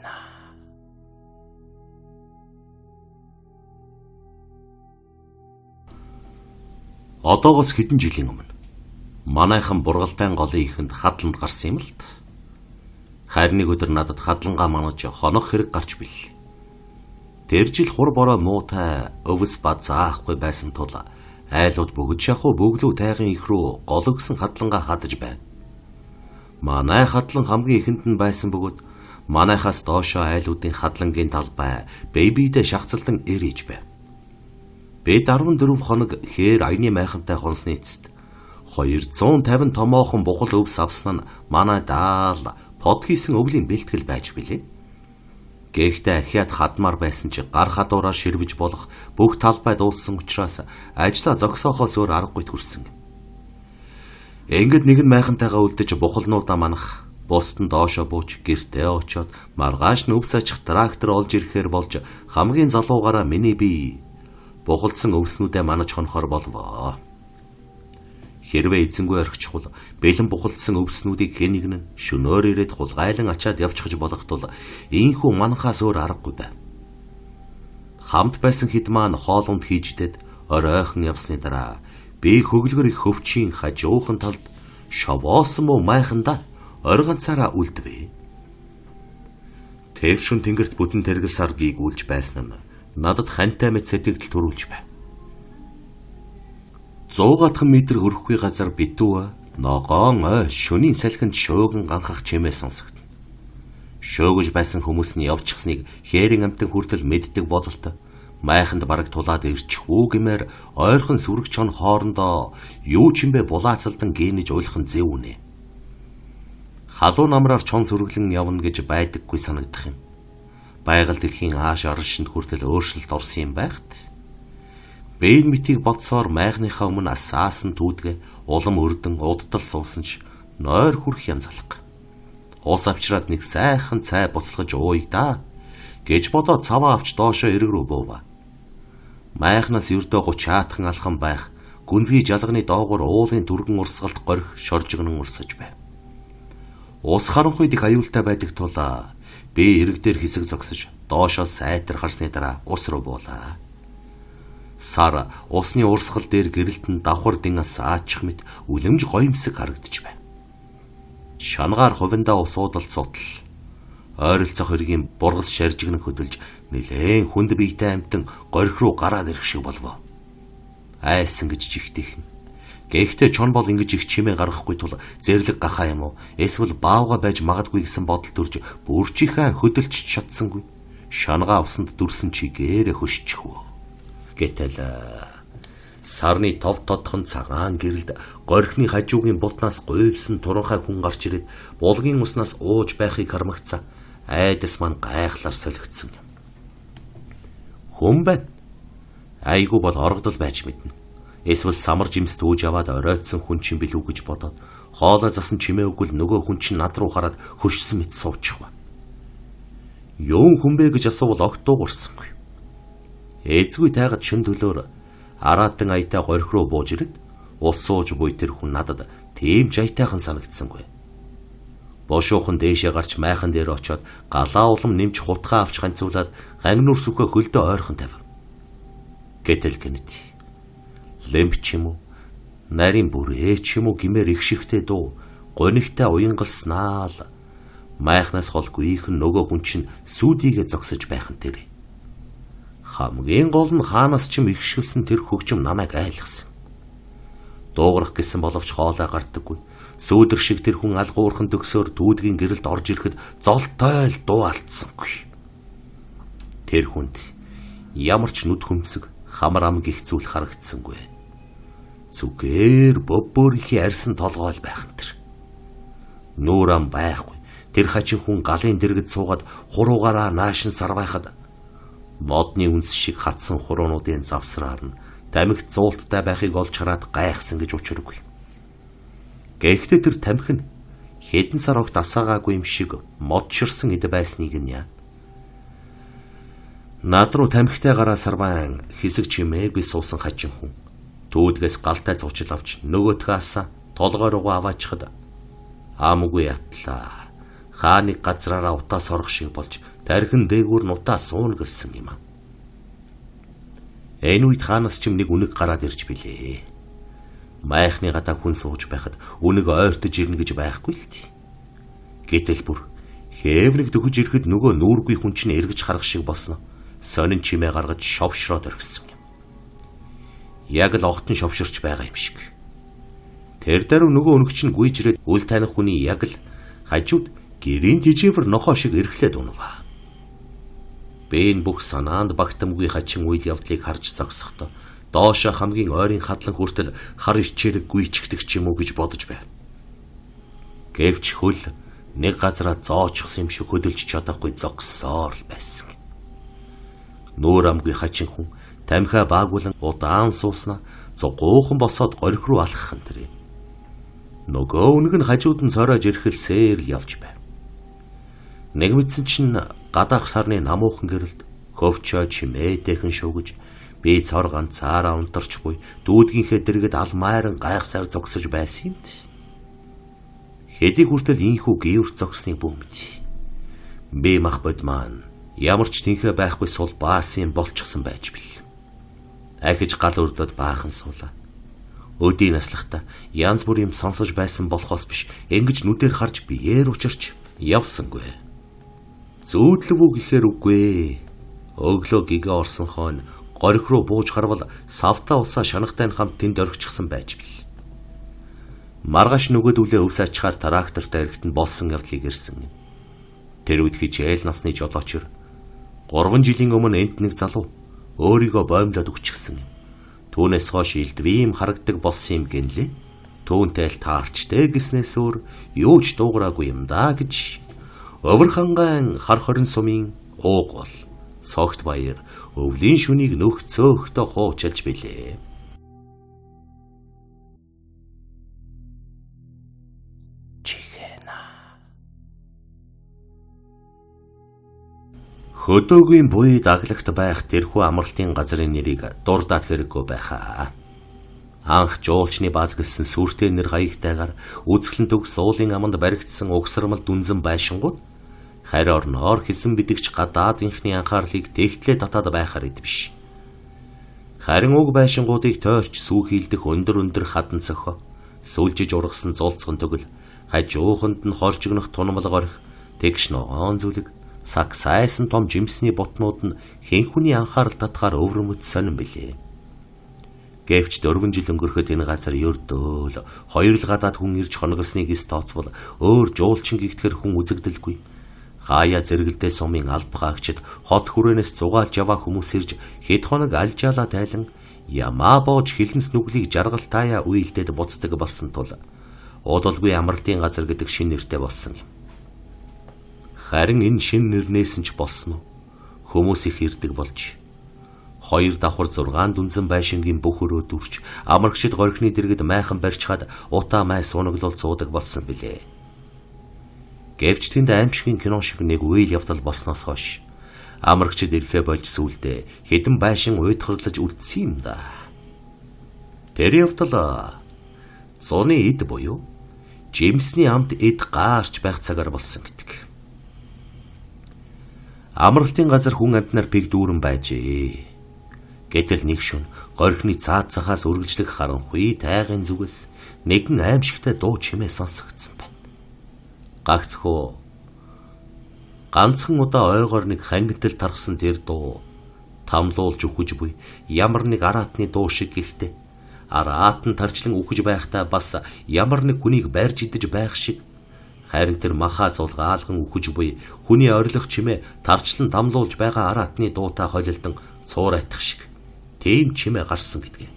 байна. Одоогоос хэдэн жилийн өмнө манайхан Бургалдаан голын ихэнд хадланд гарсан юм л д. Харин нэг өдөр надад хадлангаа манаж хонох хэрэг гарч билээ. Тэр жил хур бороо муутай өвс бад заахгүй байсан тул айлууд бөгж шахуу бөглүү тайгын их рүү гологсон хадлангаа хадаж байв. Манай хадлан хамгийн ихэнд нь байсан бөгөөд манайхаас доошоо айлуудын хадлангийн талбай бэбидэ шахацлан ирэж байв. Бид 14 хоног хээр аяны майхантай хонсны эцэст 250 томоохон бухал өвс авсан нь манай даал под хийсэн өвлийн бэлтгэл байж билээ. Гэхдээ ахиад хадмаар байсан ч гар хадуураар ширвэж болох бүх талбай дууссан учраас ажлаа зогсоохоос өөр аргагүй төрсөн. Ингээд нэгэн майхантайгаа үлдэж бухалнуудаа манах, бусд нь доошоо бууж гэртээ очоод маргааш нь өвс ачих трактор олж ирэхээр болж хамгийн залуугаараа миний бие бухалдсан өвснүүдээ манаж хонохоор болвоо. Хэрвээ эзэнгүй орхичихвол бэлэн бухалдсан өвснүүдийг хэнийг нь шөнөөр ирээд хулгайлан ачаад явчихж болох тул ийхүү манахаас өөр аргагүй байв. Хамт байсан хэд маань хоолунд хийждээд оройхон явсны дараа би хөглөгөр их хөвчийн хажуухан талд шовоосон муу майханда оргонцаараа үлдвэ. Тэр шин тэнгэрт бүтэн тэргэл сар гийгүүлж байсан нь надад хантай мэт сэтгэл төрүүлж байв. 100 метр хөрөхгүй газар битүү ногоон ой шөнийн салхинд шөөгөн ганхах чимээ сонсогдно. Шөөгөж байсан хүмүүс нь явчихсныг хээрийн амтан хүртэл мэддэг бололтой майханд бараг тулаад ирчихвүү гэмээр ойрхон сүрэг чон хоорондоо юу ч юм бэ булаацалдан гинэж уйлхан зэв үнэ. Халуун намраар чон сүрэглэн явна гэж байдаггүй санагдах юм. Байгаль дэлхийн ааш оршинд хүртэл өөрчлөлт орсон юм байхт. Бэйн митийг бодсоор майхныхаа өмнө асаасан түүдгэ улам өрдөн удтал суусан ч нойр хүрх янзалга. Ус авчраад нэг сайхан цай буцалгаж ууя да гэж бодоод цаваа авч доошоо эрэг рүү буув. Майхнаас ердөө 30 хаатхан алхан байх гүнзгий жалганы доогуур уулын түргэн урсгалт горих шоржигнон урсаж байв. Ус харанхуйд их аюултай байдаг тул би эрэг дээр хэсэг зогсож доошоо сайтар харсны дараа ус руу буулаа. Сар усны урсгал дээр гэрэлтэн давхар динаас аачих мэт үлэмж гоёмсог харагдаж байна. Шангаар хувиндаа усуудалд сутал ойролцох хэргийн бургас шаржигнан хөдөлж нэлээн хүнд биетэй амтан горих руу гараад ирэх шиг болвоо. Айсан гэж жигтэйхэн. Гэхдээ чон бол ингэж их чимээ гаргахгүй тул зэрлэг гахаа юм уу? Эсвэл баавга байж магадгүй гэсэн бодол төрж бүрчихээ хөдөлж чадсангүй. Шангаа усанд дүрсэн чигээрээ хөшчихвөө. Гэтэл сарны тов тодхон цагаан гэрэлд горхны хажуугийн бутнаас гуйвсан туранхай хүн гарч ирээд булгийн уснаас ууж байхыг хармагцаа айдас маань гайхлаар солигдсон юм. Хүн байна. Айгу бол оргодол байж мэднэ. Эсвэл самар жимс төөж аваад оройтсон хүн чинь билүү гэж бодоод хоолой засан чимээ өгвөл нөгөө хүн чинь над руу хараад хөшсөн мэт суучихва. Юун хүн бэ гэж асуувал огт дуугарсангүй. Эзгүй тайгад шин төлөөр араатан аятай горих руу бууж ирээд ус сууж буй тэр хүн надад тийм ч аятайхан санагдсангүй. Бошуухан дээшээ гарч майхан дээр очиод галаа улам нэмж хутгаа авч ганцуулаад гангнуур сүхэ хөлдөө ойрхон тавив. Гэтэл гэнэт лэмч юм уу нарийн бүрээ ч юм уу гимээр их шигтэй дуу гонигтай уянгалснаа л майхнаас холгүй их нөгөө хүн чинь сүдийгээ зогсож байхан тэр. Хамгийн гол нь хаанаас ч юм ихшгэлсэн тэр хөгжим намайг айлгсан. Дуугарах гэсэн боловч хоолой гардаггүй. Сүүдэр шиг тэр хүн алгуурхан төгсөөр дүүдгийн гэрэлд орж ирэхэд золтой л дуу алдсангүй. Тэр хүнд ямар ч нүд хөмсөг хамар ам гих зүйл харагдсангүй. Зүгээр бөббөрийнхээ арьсан толгой л байхан тэр. Нүүр ам байхгүй. Тэр хачин хүн галын дэргэд суугаад хуруугаараа наашин сарвайхад модны үнс шиг хатсан хуруунуудын завсраар нь тамхи зуулттай байхыг олж хараад гайхсан гэж учиргүй. Гэхдээ тэр тамхи нь хэдэн сар огт асаагаагүй юм шиг модчирсан эд байсныг нь яа. Над руу тамхитай гараа сарван хэсэг чимээгүй суусан хачин хүн түүдгээс галтай зурчил авч нөгөөтгөөс толгой руугаа аваачихад амгүй ятлаа. Хааны газраараа утаас орох шиг болж тархин дээгүүр нутаа суuna гэсэн юм. Энэ үед хаанаас ч нэг үнэг гараад ирж билээ. Майхны гадаа хүн сууж байхад үнэг ойртож ирнэ гэж байхгүй л дээ. Гэтэл бүр хээврэг дөхөж ирэхэд нөгөө нүүргүй хүн чинь эргэж харах шиг болсон. Сонин чимээ гаргаж шовшроод орхисон юм. Яг л огтон шовширч байгаа юм шиг. Тэр даруй нөгөө өнөг чинь гүйжрээд үл таних хүний яг л хажууд гэрийн тижээвэр нохоо шиг эрхлээд унав. Бэн бүх санаанд багтамгүй хачин үйл явдлыг харж зогсохдоо доошо хамгийн ойрын хадлан хүртэл хар ичээрэг гүйчгдэг ч юм уу гэж бодож байв. Гэвч хөл нэг газараа зоочихсан юм шиг хөдөлж чадахгүй зогссоор л байсан. Нүүр амгүй хачин хүн тамхиа баагуулан удаан сууснаа зогоохон босоод горих руу алхах нь тэр. Нөгөө үнэг нь хажууд нь цоройж ирхэлсээр л явж байв. Нэг мэдсэн чинь гадаах сарны намуухан гэрэлд хөвчөө чимээтэйхэн шуугж би цор ганцаараа унтарч буй дүүдгийнхээ дэргэд алмайран гайхсаар зогсож байсан юм. Хэдий хүртэл инхүү гэрт зогсныг бүүмд. Би мах бод маань ямар ч тэнхээ байхгүй сул баасын болчихсон байж бил. Ахиж гал өрдөд баахан суулаа. Өдийн наслахта янз бүр юм сонсож байсан болохоос биш ингэж нүдээр харж биеэр учирч явсангүй. Зүүдлэв үү гэхээр үгүй. Өглөө гэгээ орсон хойно горих руу бууж харвал савта усаа шанахтай хамт тэнд орчихсан байж бил. Маргааш нөгөөдөлөө өвс ачаар трактортай эрэхтэн болсон явдлыг ирсэн. Тэр үед хичээл насны жолоочор 3 жилийн өмнө энд нэг залуу өөрийгөө боомлоод өгчихсэн юм. Түүнээс хойш илдвэм харагдаг болсон юм гэнлээ. Түүнтэй л таарчтэй гэснээс өөр юу ч дуугараагүй юм да гэж Өвөрханган хар хорин сумын ууг бол цогт баяр өвлийн шүнийг нөх цөөхтө хуучилж билээ. Хөдөөгийн буй даглагт байх тэрхүү амралтын газрын нэрийг дурдаад хэрэггүй байхаа. Анх жуулчны бааз гэсэн сүртэй нэр хаягтайгаар үзэсгэлэн төгс уулын аманд баригдсан угсармал дүнзэн байшингууд харь орноор хэсэн бидэгч гадаадынхны анхаарлыг тэгтлээ татаад байхаар идэв биш. Харин уг байшингуудыг тойрч сүүхийлдэх өндөр хадан цохоо сүлжиж ургасан зулцган төгөл хажууханд нь хоржигнох тунамал горих тэгш ногоон зүлэг саг сайсан том жимсний бутнууд нь хэн хүний анхаарал татахаар өвөрмөц сонирн билээ. Гэвч 4 жил өнгөрөхөд энэ газар ердөө л хоёр л гадаад хүн ирж хоногсныг эс тооцвол өөр жуулчин гихтгэр хүн үзэгдэлгүй. Хаяа зэрэгэлдээ сумын албахаагчид хот хүрээнээс зугаалж яваа хүмүүс ирж хэд хоног алжаалаа тайлан ямаа боож хилэнс нүглийг жаргалтаяа уйлдээд буцдаг болсон тул удалгүй амралтын газар гэдэг шин нэртэй болсон юм. Харин энэ шин нэрнээс нь ч болсон уу? Хүмүүс их ирдэг болж 2 давхар 6 дүнзэн байшингийн бүх өрөө дүрч амрагчид горхины дэргэд майхан барьчхад утаа май сунаглол цуудаг болсон билээ. Гэвч тэнд аимшигын кино шиг нэг үйл явдал болсноос хойш амрагчид ирэхэ болж сүулдэ хэдэн байшин уйдхарлаж үлдсэн юм да. Тэр явдал зуны эд буюу жимсний амт эд гаарч байх цагаар болсон гэдэг. Амралтын газар хүн амтнаар пиг дүүрэн байжээ. Гэтэл нэг шөнө горхины цаад цахаас үргэлжлэх харанхуй тайгын зүгээс нэгэн аимшигтай дуу чимээ сонсогдсон байна. Гагцхөө ганцхан удаа ойгоор нэг хангалтал тархсан тэр дуу тамлуулж үхэж буй ямар нэг араатны дуу шиг гихтээ араат нь тарчлан үхэж байхдаа бас ямар нэг хүнийг байрж идэж байх шиг харин тэр махаа зулгаалган үхэж буй хүний орилох чимээ тарчлан дамлуулж байгаа араатны дуутай холилдон цуур айтах шиг тийм чимээ гарсан гэдгийг.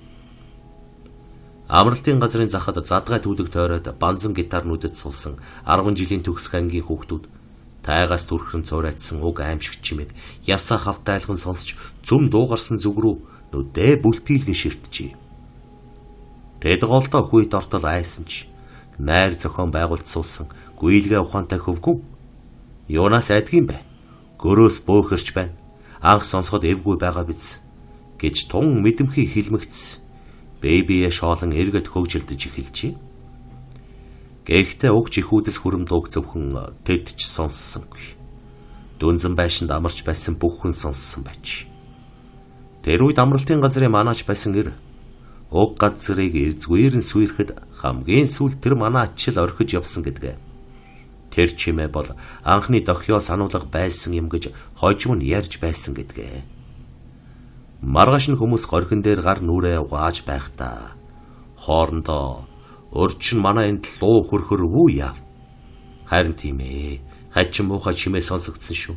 Амралтын газрын захад задгай түүдэг тойроод банзан гитарнүүдэд суусан 10 жилийн төгсөх ангийн хүүхдүүд тайгаас түрхэн цуурайтсан уг аимшигт чимээг ясаа хавтайлган сонсч зүм дуугарсан зүг рүү нүдээ бүлтийлгэн ширтжээ. Тэд голдоо хүйт ортол айсан ч найр зохион байгуулж суусан гүйлгээ ухаантай хөвгүн юунаас айдгийм бэ? Гөрөөс бөөхөрч байна. Анх сонсоход эвгүй байгаа биз гэж тун мэдэмхий хилмэгц бэбие шоолон эргэд хөвжилдөж эхэлжээ. Гэхдээ уг чихүүдс хүрэм дууг зөвхөн тэд ч сонссонгүй. Дүнзэн байшинд амарч байсан бүх хүн сонссон байж. Тэр үед амралтын газрын манаач байсан ир уг газрыг эрзгүйрэн сүйрэхэд хамгийн сүүл тэр манаачил орхиж явсан гэдэг. Тэр чимээ бол анхны дохио сануулга байсан юм гэж хожим нь ярьж байсан гэдэг. Маргааш нь хүмүүс горхин дээр гар нүрээ угааж байхдаа хоорондоо урчин манай энд луу хөрхөр үү яав. Харин тийм ээ. Хачин муухай чимээ сонсогдсон шүү.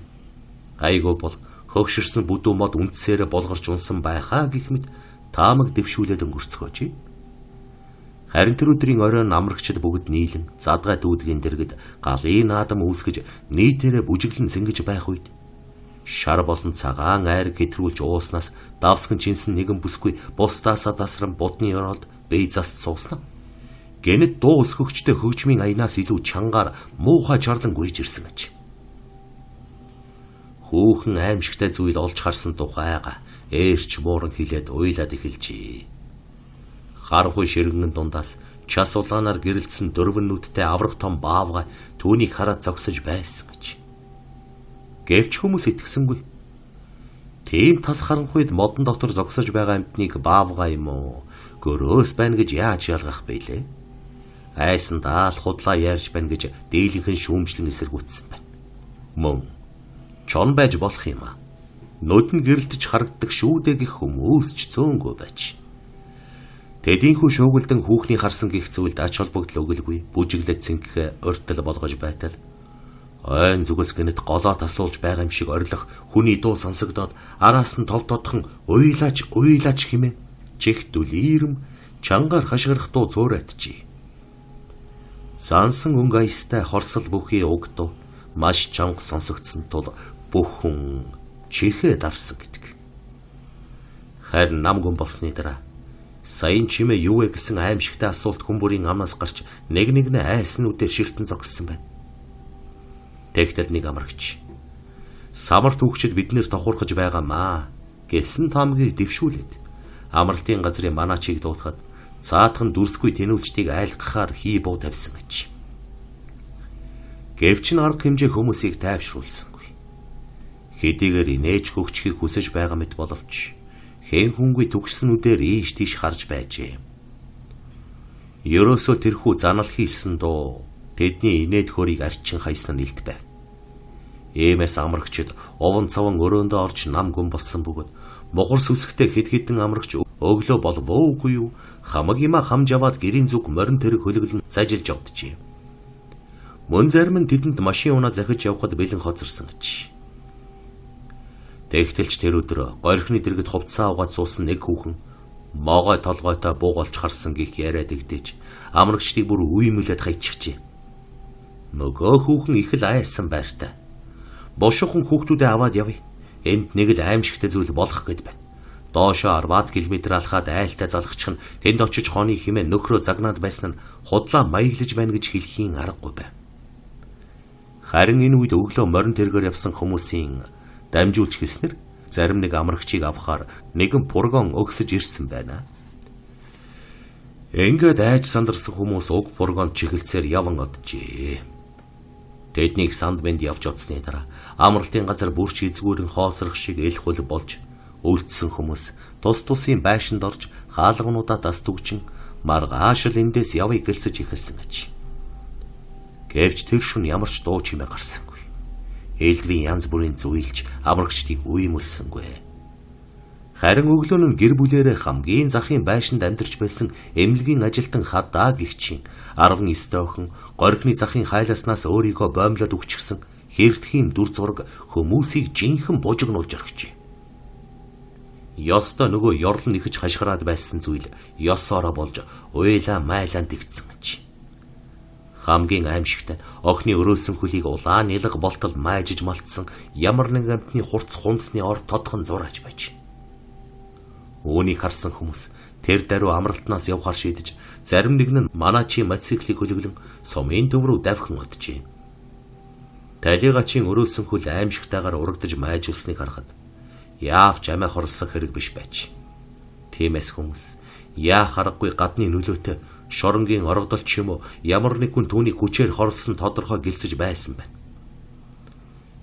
Айгуу бол хөгшөрсөн бүдүү мод үндсээрээ болгорч унсан байхаа гэх мэт таамаг дэвшүүлээд өнгөрцгөөж. Харин тэр өдрийн оройн амрагчид бүгд нийлэн задгай дүүдгийн дэргэд галын наадам үүсгэж нийтээрээ бүжиглэн зингэж байх үед шар болон цагаан айр гэтрүүлж ууснаас давсган чинсэн нэгэн бүсгүй бусдаасаа тасран будны оролд бейзаст сууснаа. Гэнэт дуу өсгөгчтэй хөгжмийн аянаас илүү чангаар муухай чарлан гүйж ирсэн гэж. Хүүхэн аимшигтай зүйл олж харсан тухайга ээрч бууран хилээд уйлаад эхэлжээ. Харанхуй ширгэн дундаас час улаанаар гэрэлтсэн дөрвөн нүдтэй аврах том баавгай түүнийг хараад зогсож байсан гэж. Гэвч хүмүүс итгэсэнгүй. Тийм тас харанхуйд модон дотор зогсож байгаа амьтныг баавгай юм уу? Гөрөөс байна гэж яаж ялгах бэлээ? Айсан даал худлаа ярьж байна гэж дийлэнхэн шүүмжлэн эсэргүүцсэн байна. Мөн чон байж болох юм аа. Нүд нь гэрэлтэж харагддаг шүү дээ гэх хүмүүс ч зөөнгөө байж. Тэдийнхүү шуугилдан хүүхний харсан гих зүйлд ач холбогдол өгөлгүй бүжиглээд цэнхэ уртл болгож байтал ойн зүгээс гэнэт голоо таслуулж байгаа юм шиг орилох хүний дуу сонсогдоод араас нь тов тодхон уйлаач хэмээн чих дүлийрэм чангаар хашгирах дуу зуурайтжээ. Сансан өнгө аястай хорсол бүхий уг дуу маш чанга сонсогдсон тул бүх хүн чихээ давсан гэдэг. Харин намгүн болсны дараа саяын чимээ юу вэ гэсэн аимшигтай асуулт хүмүүрийн амнаас гарч нэгнээ айснуудээр ширтэн зогссон байна. Тэгтэл нэг амрагч самар түүхчид биднэр тохуурхаж байгаамаа гэсэн таамгийг дэвшүүлээд амралтын газрын манаачийг дуутахад цаатхан дүрсгүй тэнүүлчдийг айлгахаар хий буу тавьсан гэж. Гэвч н арга хэмжээ хүмүүсийг тайвшруулсангүй. Хэдийгээр инээж хөгжихийг хүсэж байгаа мэт боловч хэн хүнгүй төгснүүдээр ийш тийш харж байжээ. Ерөөсөө тэрхүү занал хийсэн дуу тэдний инээд хөрийг арчин хайсан нэлт байв. Иймээс амрагчид овон цаван өрөөндөө орж нам гүн болсон бөгөөд мохор сүсгтэй хэд хэдэн амрагч өглөө болов үгүй юу хамаг юма хамж аваад гэрийн зүг морин тэрэг хөлөглөн зажилж явджээ. Мөн зарим нь тэдэнд машин унаа захиж явхад бэлэн хоцорсон гэж. Тэгтэлч тэр өдөр горхины дэргэд хувцас аваад суусан нэг хүүхэн могой толгойтой буугалж харсан гих яриад игдэж амрагчдыг бүр үймэлээд хайчихжээ. Нөгөө хүүхэн их л айсан байртай. Бошуухан хүүхдүүдээ аваад явъя. Энд нэг л аимшигтай зүйл болох гэд байна. Доошоо 10 км алхаад айлтай залгачих нь тэнд очиж хооны хэмээн нөхрөө загнаад байсан нь худлаа маяглаж байна гэж хэлхийн аргагүй байв. Харин энэ үед өглөө морин тэргээр явсан хүмүүсийн дамжуулж хэлснээр зарим нэг амрагчийг авахаар нэгэн пургон өгсөж ирсэн байна. Ингээд айж сандарсан хүмүүс уг пургон чихэлцээр яван оджээ. Тэднийг санд бэнд явж оцсны дараа амралтын газар бүрч эзгүүрэн хоосрох шиг эл хөл болж үлдсэн хүмүүс тус тусын байшинд орж хаалгануудаа даст үгчин маргааш л эндээс явъя гэлцэж эхэлсэн гэж. Гэвч тэр шөнө ямар ч дуу чимээ гарсангүй. Элдвийн янз бүрийн зүйлж амрагчдыг үймэлсэнгүй. Харин өглөө нь гэр бүлээрээ хамгийн захын байшинд амьдарч байсан эмнэлгийн ажилтан хадаа гихчин 19 охин горхины захын хайласнаас өөрийгөө боомлоод өгчихсэн хэртгэхийн дүр зураг хүмүүсийг жинхэнэ бужигнуулж орхижээ. Ёстой нөгөө ёрлон ихэж хашгираад байсан зүйл ёсоороо болж уйлаа майлаан тэгцсэн гэж. Хамгийн аимшигтай охины өрөөсөн хөлийг улаан нэлэг болтол майжиж малтсан ямар нэг амтны хурц хунцны ор тодхон зурааж байж. Үүнийг харсан хүмүүс тэр даруй амралтнаас явхаар шийдэж зарим нэг нь манаачийн мотоциклийг хөлөглөн сумын төв рүү давхин оджээ. Талигачийн өрөөсөн хөл аимшигтайгаар урагдж майжулсныг харахад яавч амиа хорлсон хэрэг биш байж. Тиймээс хүмүүс яах аргагүй гадны нөлөөтэй шоронгийн орогдол ч юм уу ямар нэг хүн түүний хүчээр хорлсон тодорхой гэлцэж байсан байна.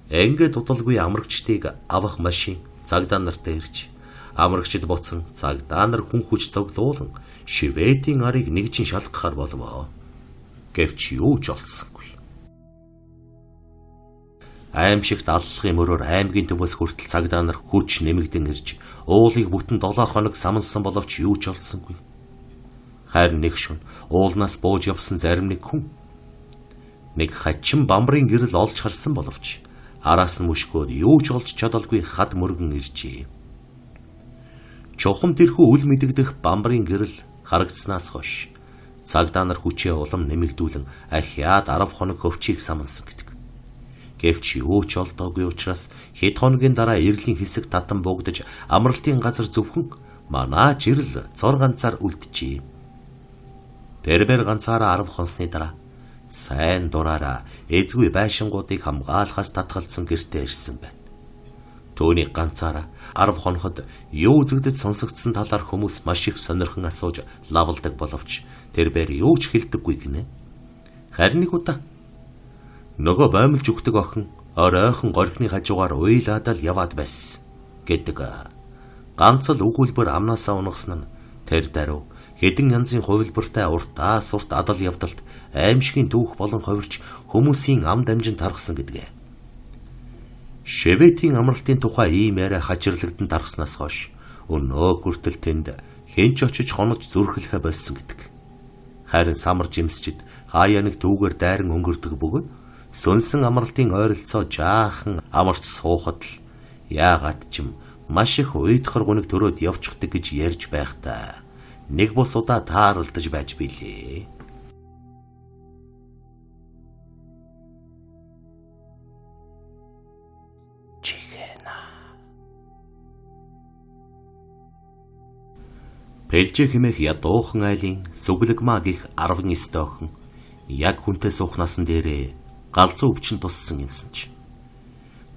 Ингээд удалгүй амрагчдыг авах машин цагдаа нартай ирж амрагчид буцсан цагдаа нар хүн хүч цуглуулан Шведийн арыг нэгжин шалгахаар болов. Гэвч юу ч олсонгүй. Аимшигт аллахын мөрөөр аймгийн төвөөс хүртэл цагдаа нар хүч нэмэгдэн ирж уулыг бүтэн 7 хоног самансан боловч юу ч олсонгүй. Харин нэг шөнө уулнаас бууж явсан зарим нэг хүн нэг хачин бамбарын гэрэл олж харсан боловч араас нь мөшгөөд юу ч олж чадалгүй хад мөргөн иржээ. Чухам тэрхүү үл мэдэгдэх бамбарын гэрэл харагдсанаас хойш цагдаа нар хүчээ улам нэмэгдүүлэн ахиад 10 хоног хөвчийг самансан гэдэг. Гэвч юу ч олдоогүй учраас хэд хоногийн дараа эрлийн хэсэг татан богдож амралтын газар зөвхөн манай жирэл зор ганцаар үлджээ. Тэрбэр ганцаараа 10 хонсны дараа сайн дураараа эзгүй байшингуудыг хамгаалахаас татгалзсан гэртээ ирсэн байна. Төвний ганцаараа 10 хоноход юу үзэгдэж сонсогдсон талаар хүмүүс маш их сонирхон асууж лавладаг боловч тэрбэр юу ч хэлдэггүй гинэ. Харин нэг удаа нөгөө баймилж өгдөг охин оройхон горхины хажуугаар уйлаад л яваад байсан гэдэг. Ганц л өгүүлбэр амнаасаа унгасан нь тэр даруй хэдэн янзын хувилбартай уртаас урт адал явдалт аимшигын түүх болон ховирч хүмүүсийн ам дамжин тархсан гэдгээ. Шведийн амралтын тухай ийм яриа хачирлагдан тархснаас хойш өнөө хүртэл тэнд хэнч очиж хонож зүрхлэхэ болсон гэдэг. Харин самар жимсчид хаяа нэг түүгээр дайран өнгөрдөг бөгөөд сүнсэн амралтын ойролцоо жаахан амарч суухад л яагаад ч юм маш их уйдхар гуниг төрөөд явчихдаг гэж ярьж байхдаа нэг бус удаа тааралдаж байж билээ. Пэлжэ хэмээх ядуухан айлын сүглэгмаа гих 19 охин яг хүнтэй суух насан дээрээ галзуу өвчин туссан юмсан ч.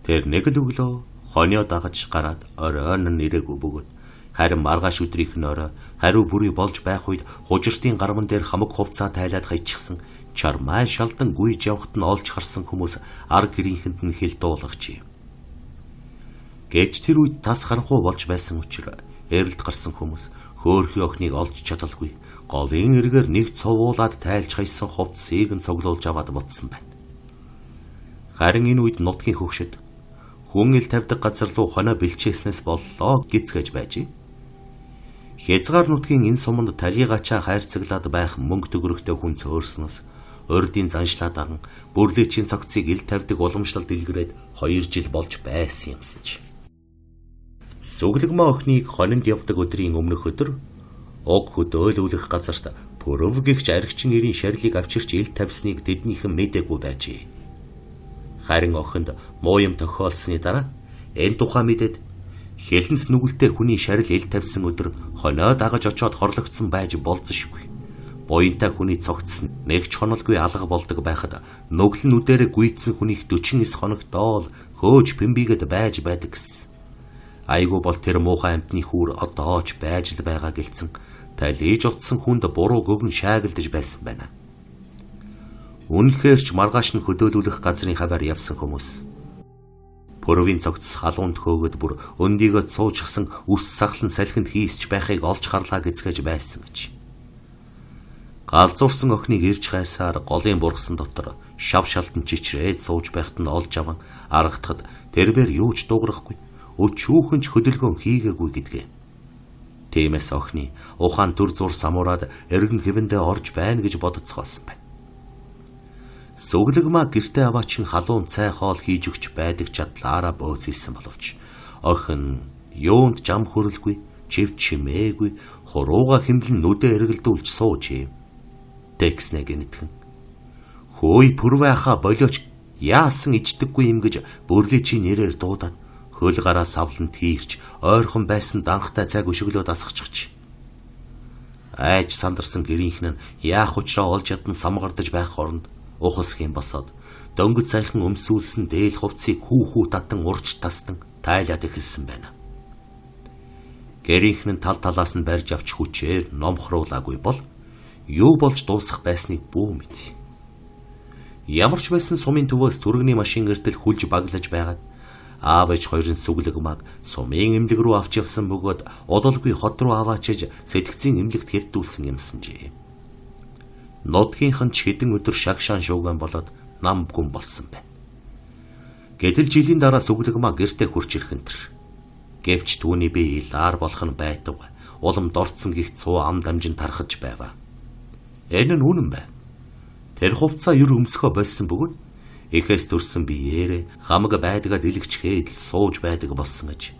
Тэр нэг л өглөө хонио дагаж гараад оройн нэрээгүй бөгөөд харин маргааш өдрийнх нь орой хариу бүрий болж байх үед хужиртын гарман дээр хамаг хувцаа тайлаад хайчихсан чармай шалдан гүйж явхад нь олж харсан хүмүүс ар гэрийнхэнд нь хэл дуулгачээ. Гэвч тэр үед тас харанхуй болж байсан учраас эрэлд гарсан хүмүүс хөөрхий охиныг олж чадалгүй голын эргээр нэг цовуулаад тайлж хайсан хувцсыг нь цуглуулж аваад буцсан байна. Харин энэ үед нутгийн хөвгшөд хүн ил тавьдаг газар руу хоноо бэлчээснээс боллоо гисгэж байжээ. Хязгаар нутгийн энэ суманд талигачаа хайрцаглаад байх мөнгө төгрөгтэй хүн цөөрснөөс урдын заншлаа даган бүрлэчийн цогцыг ил тавьдаг уламжлалт дэлгэрээд 2 жил болж байсан юмсан ч. Сүглэгмаа охиныг хонинд явдаг өдрийн өмнөх өдөр уг хөдөөлүүлэх газарт пүрв гихч аригчин ирийн шарилыг авчирч ил тавьсныг тэднийхэн мэдээгүй байжээ. Харин охинд муу юм тохиолсны дараа энэ тухай мэдээд хэлэнц нүгэлтэй хүний шарил ил тавьсан өдөр хонио дагаж очоод хорлогдсон байж болзошгүй. Буянтай хүний цогцсон нэг ч хонолгүй алга болдог байхад нүгэл нүдэрэ гүйцсэн хүнийх 49 хоног доол хөөж пэмбигэд байж байдаг гэсэн. Айгу бол тэр муухай амтны хүүр одоо ч байж л байгаа гэлцэн талиж утсан хүнд буруу гөгн шаагалдаж байсан байна. Үнэхээр ч маргааш нь хөдөөлүүлэх газрын хаваар явсан хүмүүс пүрвийн цогц халуунд хөөгд бүр өндийгөө цуужчихсан үс сахлан салхинд хийсч байхыг олж харлаа гэцгэж байсан гэж. Галзуурсан охиныг ирж гайсаар голын бургасан дотор шав шалтан чичрээд сууж байхад нь олж аван аргатахад тэрбэр юу ч дуугарахгүй өчүүхэн ч хөдөлгөөн хийгээгүй гэдгээ. Тиймээс охины ухаан төр зур самураад эргэн хэвэндээ орж байна гэж бодоцгоосон байна. Сүглэгмаа гэртээ аваачин халуун цай хоол хийж өгч байдаг чадлаараа бөөцөлсөн боловч охин юунд жам хөрөлгүй, чив чимээгүй, хурууга хэмлэн нүдэ эргэлдүүлж суужээ. Тэкснэ гэнэтхэн. Хөөй пүрвэха болооч яасан ичдэггүй юм гэж бүрлэчийн нэрээр дуудаад хөл гараа савлан тийрч ойрхон байсан данхтай цаг өшөглөөд асгачих. Айж сандарсан гэрийнхэн нь яах учраа олж ядан самгардаж байх оронд ухасхийн босоод дөнгөж сайхан өмсүүлсэн дээл хувцсыг хүүхүү татан урч тастан тайлаад эхэлсэн байна. Гэрийнхэн нь тал талаас нь барьж авч хүчээр номхруулаагүй бол юу болж дуусах байсныг бүү мэд. Ямар ч байсан сумын төвөөс түргэний машин эртэл хүлж баглаж байгаад аав ээж хоёрын сүглэгмаг сумын эмнэлэг рүү авч явсан бөгөөд удалгүй хот руу аваачиж сэтгцийн эмнэлэгт хэвдүүлсэн юмсанжээ. Нутгийнхан ч хэдэн өдөр шагшаан шууган болоод нам гүн болсон байна. Гэтэл жилийн дараа сүглэгмаг гэртээ хурж ирхэн тэр. Гэвч түүний бие лаар болох нь байтуг улам дорцсон гихт цуу ам дамжин тархаж байва. Энэ нь үнэн бай. Тэр хувцаа юр өмсгөө болсон бөгөөд эхээс төрсэн биеэрээ хамаг байдгаа дэлгэчгээд сууж байдаг болсон гэж.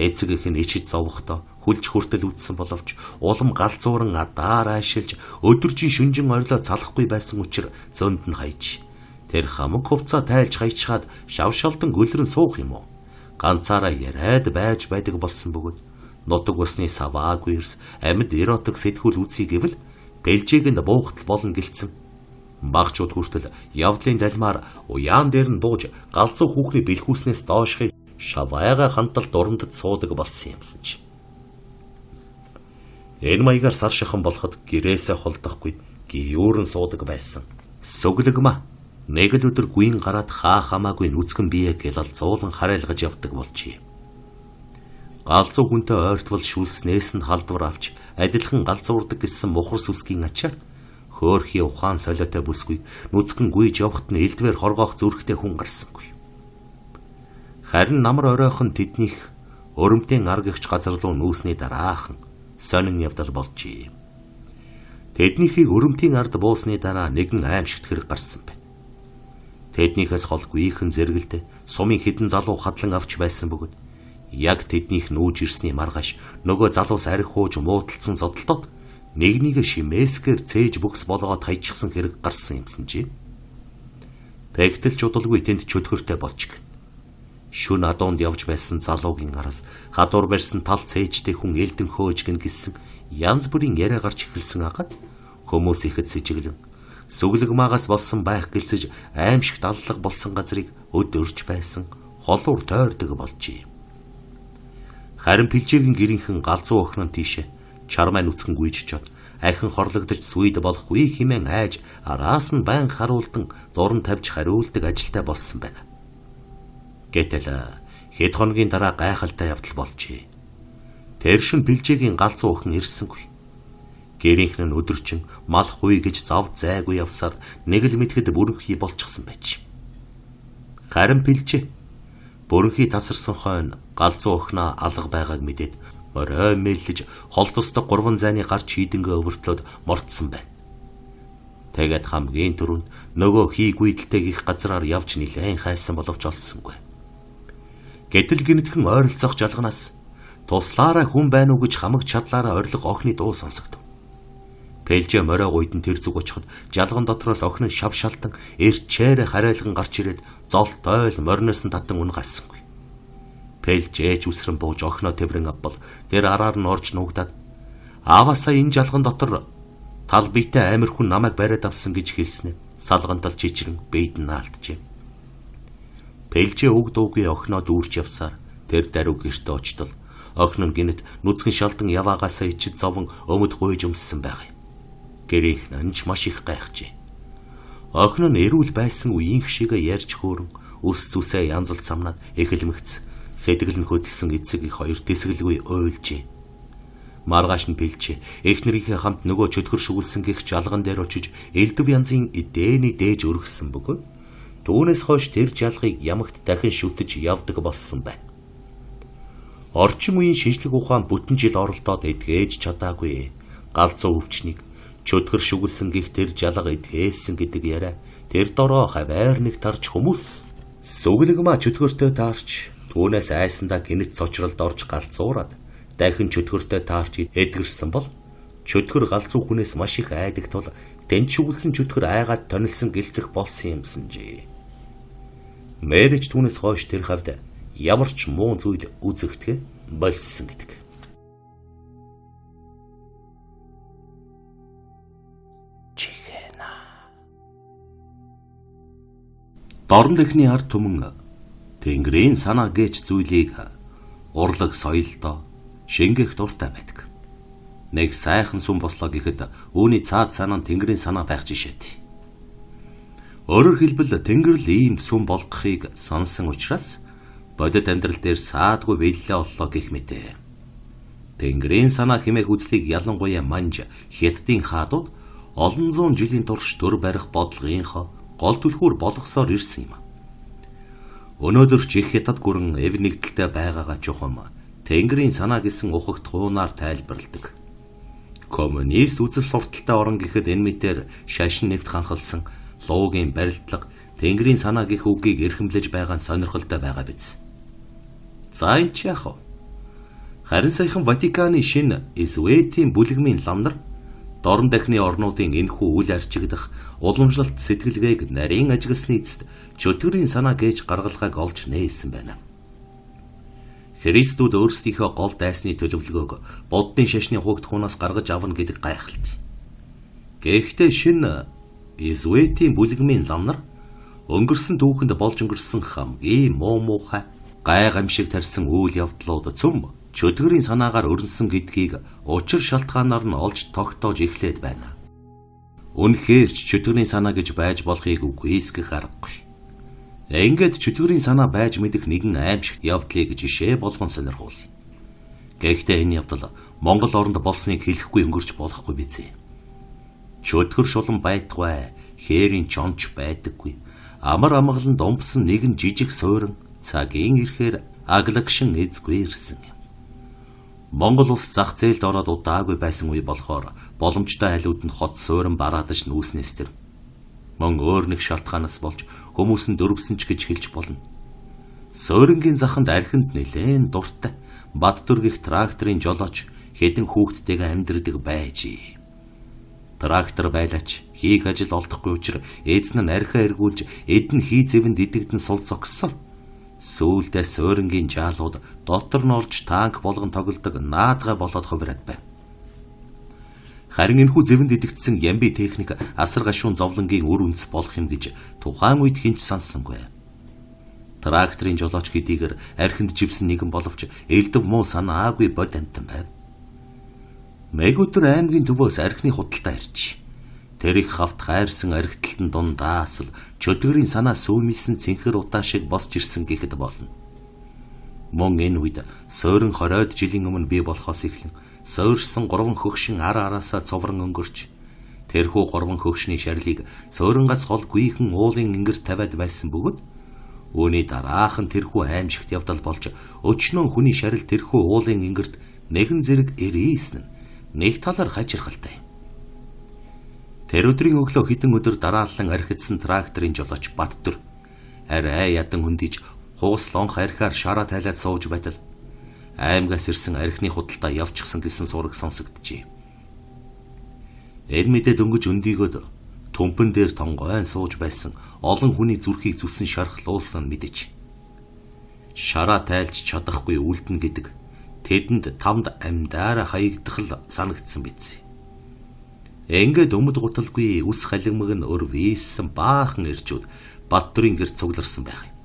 Эцэг их нь ичид зовохдоо хүлж хүртэл үдсэн боловч улам галзууран адаар айшилж өдөржин шүнжин орлоо залахгүй байсан учраас зөнд нь хайж. Тэр хамаг хувцаа тайлж хайчаад шавшалдан гөлрөн суух юм уу? Ганцаараа яриад байж байдаг болсон бөгөөд нутаг усны саваагүй эрс амьд эротик сэтгүүл үзье гэвэл бэлжээгэнд буухтал болно гэлцэн. Багчууд хүртэл явдлын далмаар уяан дээр нь бууж галзуу хүүхний бэлхүүснээс доошхыг шавайга хантал дурандд суудаг болсон юмсан чи. Энэ маягаар сар шахан болоход гэрээсээ холдохгүй гиюурн суудаг байсан. Сүглэгмаа нэг л өдөр гүйн гараад хаа хамаагүй нүцгэн бие гэлалзуулан харайлгаж явдаг болчий. Галзуу хүнтэй ойртвол шүлснээс нь халдвар авч адилхан галзуурдаг гэсэн мухар сүсгийн ачаар хөөрхий ухаан солиотой бүсгүй нүцгэн гүйж явахт нь элдвэр хоргоох зүрхтэй хүн гарсангүй. Харин намар оройхон тэднийх өрөмтийн ар гихч газар руу нүүсний дараахан сонин явдал болжээ. Тэднийхийг өрөмтийн ард буусны дараа нэгэн аимшигт хэрэг гарсан байна. Тэднийхээс холгүй ихэн зэрэгэлдэ сумын хідэн залуу хадлан авч байсан бөгөөд яг тэднийх нүүж ирсний маргааш нөгөө залуус арх хууж муудалцсан зодолдод нэгнийг шимээсгээр цээж бүкс болгоод хайчихсан хэрэг гарсан юмсан чи. Тэгтэл ч удалгүй тэнд чөтгөртэй болж гэн. Шүн адуунд явж байсан залуугийн араас хадуур барьсан тал цээжтэй хүн элдэн хөөж гэн гэсэн янз бүрийн яриа гарч эхэлсэн агаад хүмүүс ихэд сэжиглэн сүглэгмаагаас болсон байх гэлцэж аимшигт аллаг болсон газрыг өд өрж байсан холуур тойрдог болжээ. Харин пилжээгийн гэрийнхэн галзуу охин нь тийшээ чармаа нүцгэн гүйж чод ахин хорлогдож сүйд болохгүй хэмээн айж араас нь байн харуулдан дуран тавьж хариулдаг ажилтай болсон байна. Гэтэл хэд хоногийн дараа гайхалтай явдал болжээ. Тэр шин пилжээгийн галзуу охин ирсэнгүй. Гэрийнхэн нь өдөржин мал хуй гэж зав зайгүй явсаар нэг л мэдхэд бүрэнхий болчихсон байж. Харин пилжээ бүрэнхий тасарсан хойно галзуу охиноо алга байгааг мэдээд орой мэлж хол тусдаг 3 зайны гарч хийдэнгээ өвөртлөөд мортсон байна. Тэгээд хамгийн түрүүнд нөгөө хийгүйдэлтэй их газраар явж нилээн хайсан боловч олсонгүй. Гэтэл гинэтхэн ойролцоох жалганаас туслаараа хүн байна уу гэж хамаг чадлаараа орилго охины дуу сонсогдов. Пэлжээ морой гуйд нь тэр зүг очиход жалган дотроос охин нь шавшаалтан эрчээр харайлган гарч ирээд золтой л морноос нь татан үн гасsanгүй. Пэлжээж үсрэн бууж охиноо тэврэн авбал тэр араар нь орж нуугдаад ааваасаа энэ жалган дотор тал биетэй амир хүн намайг бариад авсан гэж хэлснэ. Салгантал чичрэн бейд нь наалджээ. Пэлжээ үг дуугүй охиноо дүүрч явсаар тэр даруй гэртээ очтол охин нь гинэт нүцгэн шалдан яваагаасаа ичид зовон өмд гуйж өмссөн байг. Гэрийнхэн нь ч маш их гайхжээ. Охин нь эрүүл байсан үеийнх шигээ ярьж хөөрөн үс зүсээ янзалт самнаад эхэлмэгц сэтгэл нь хөдөлсөн эцэг их хоёр дэсгэлгүй ойлжээ. Маргааш нь пэлжээ эхнэрийнхээ хамт нөгөө чөтгөр шүглсэн гих жалган дээр очиж элдв янзын дээний дээж өргөссөн бөгөөд түүнээс хойш тэр жалгыг ямагт дахин шүтэж явдаг болсон байна. Орчин үеийн шинжлэх ухаан бүтэн жил оролдоод эдгээж чадаагүй галзуу өвчнийг чөтгөр шүглсэн гих тэр жалга эдгээсэн гэдэг яриа тэр дороо хаваар нэг тарж хүмүүс сүглэгмаа чөтгөртөө таарч түүнээс айсандаа гинэт цочролд орж галзуураад дахин чөтгөртөө таарч эдгэрсэн бол чөтгөр галзуу хүнээс маш их айдаг тул тэнчүүлсэн чөтгөр айгаад тонилсон гэлцэх болсон юмсан жий. Мэдэж түүнээс хойш тэр хавьд ямар ч муу зүйл үзэгдэхэ болсон гэдэг. Дорн дэхний ард түмэн Тэнгэрийн санаа гэж зүйлийг урлаг соёлдоо шингэх дуртай байдаг. Нэг сайхан сүм бослоо гэхэд үүний цаад санаа нь Тэнгэрийн санаа байх жишээт. Өөрөөр хэлбэл Тэнгэрл ийм сүм болгохыг сонсон учраас бодит амьдрал дээр саадгүй биелэлээ оллоо гэх мэтээ. Тэнгэрийн санаа хэмээх үзлийг ялангуяа манж хятадын хаадууд олон зуун жилийн турш төр барих бодлогынхоо гол түлхүүр болгосоор ирсэн юм. Өнөөдөр ч их хятад гүрэн эв нэгдэлтэй байгаагаа чухам Тэнгэрийн санаа гэсэн ухагт хуунаар тайлбарладаг. Коммунист үзэл сурталтай орон гэхэд энэ мэтээр шашин нэвт ханхалсан луугийн барилдлага Тэнгэрийн санаа гэх үгийг эрхэмлэж байгаа нь сонирхолтой байгаа биз. За энэ ч яах вэ? Харин саяхан Ватиканы шинэ Иезуитийн бүлэгмийн лам нар дорн дахны орнуудын энэхүү үл арчигдах уламжлалт сэтгэлгээг нарийн ажигласны эцэст чөтгөрийн санаа гэж гаргалгааг олж нээсэн байна. Христүүд өөрсдийнхөө гол дайсны төлөвлөгөөг буддын шашны хугт хунаас гаргаж авна гэдэг гайхалт. Гэхдээ шинэ Иезуитийн бүлэгмийн лам нар өнгөрсөн түүхэнд болж өнгөрсөн хамгийн муухай гай гамшиг тарьсан үйл явдлууд цөм чөтгөрийн санаагаар өрнсөн гэдгийг учир шалтгаанаар нь олж тогтоож эхлээд байна. Үнэхээр ч чөтгөрийн санаа гэж байж болохыг үгүйсгэх аргагүй. Ингээд чөтгөрийн санаа байж мэдэх нэгэн аимшигт явдлыг жишээ болгон сонирхуулъя. Гэхдээ энэ явдал Монгол оронд болсныг хэлэхгүй өнгөрч болохгүй биз. Чөтгөр шулан байтугай, хээрийн чонч байдаггүй. Амар амгалан думпсан нэгэн жижиг суурин цагийн ирэхээр аглагшин эзгүй ирсэн юм. Монгол улс зах зээлд ороод удаагүй байсан үе болохоор боломжтой айлууд нь хот суурин бараадаж нүүснээс тэр мөн өөр нэг шалтгаанаас болж хүмүүс нь дөрвсөн ч гэж хэлж болно. Суурингийн заханд архинд нэлээд дуртай Бадтүр гэх тракторын жолооч хэдэн хүүхдтэйгээ амьдардаг байж. Трактор байлаач хийх ажил олдохгүй учраас эзэн нь архиа эргүүлж эдэн хий зэвэнд идэгдэн сул зогссоор сүүлдээ суурингийн жаалууд дотор нь орж танк болгон тоглодог наадгай болоод хувираад байна. Харин энэхүү зэвэнд идэгдсэн ямби техник асар гашуун зовлонгийн үр үндэс болох юм гэж тухайн үед хинч санссангүй. Тракторын жолооч гэдийгээр архинд живсэн нэгэн боловч элдв муу санаагүй бод амтан байв. Мэгүтэр аймгийн төвөөс архины худалдаа ирж тэр их хавт хайрсан архиталтан дундаас л чөтгөрийн санаа сүүмэлсэн цэнхэр удаа шиг босч ирсэн гэхэд болно. Мөн энэ үед суурин 20-од жилийн өмнө бий болохоос эхлэн суурьсан 3 хөгшин араасаа цоврон өнгөрч тэрхүү 3 хөгшний шарлыг суурингаас гол гүйхэн уулын ингэрт тавиад байсан бөгөөд үүний дараахан тэрхүү аимшигт явдал болж өчнөө хүний шарил тэрхүү уулын ингэрт нэгэн зэрэг ирээсэн нэг талаар хачирхалтай. Тэр өдрийн өглөө хэдэн өдөр дараалан архидсан тракторын жолооч Баттүр арай ядан хөндиж хугаслонх архиар шараа тайлаад сууж байтал аймгаас ирсэн архины худалдаа явчихсан гэсэн сураг сонсогджээ. Энэ мэдээ дөнгөж өндийгөөд төмпөн дээр тонгойн сууж байсан олон хүний зүрхийг зүссэн шархлуулсан мэдэж. Шараа тайлж чадахгүй үлдэн гэдэг тэдэнд тамд амьдаараа хаягдах л санагдсан биз. Ингээд өмд гуталгүй ус халигмаг нь өрвийсэн баахан иржүүд Баттүрийн гэр цугларсан байх юм.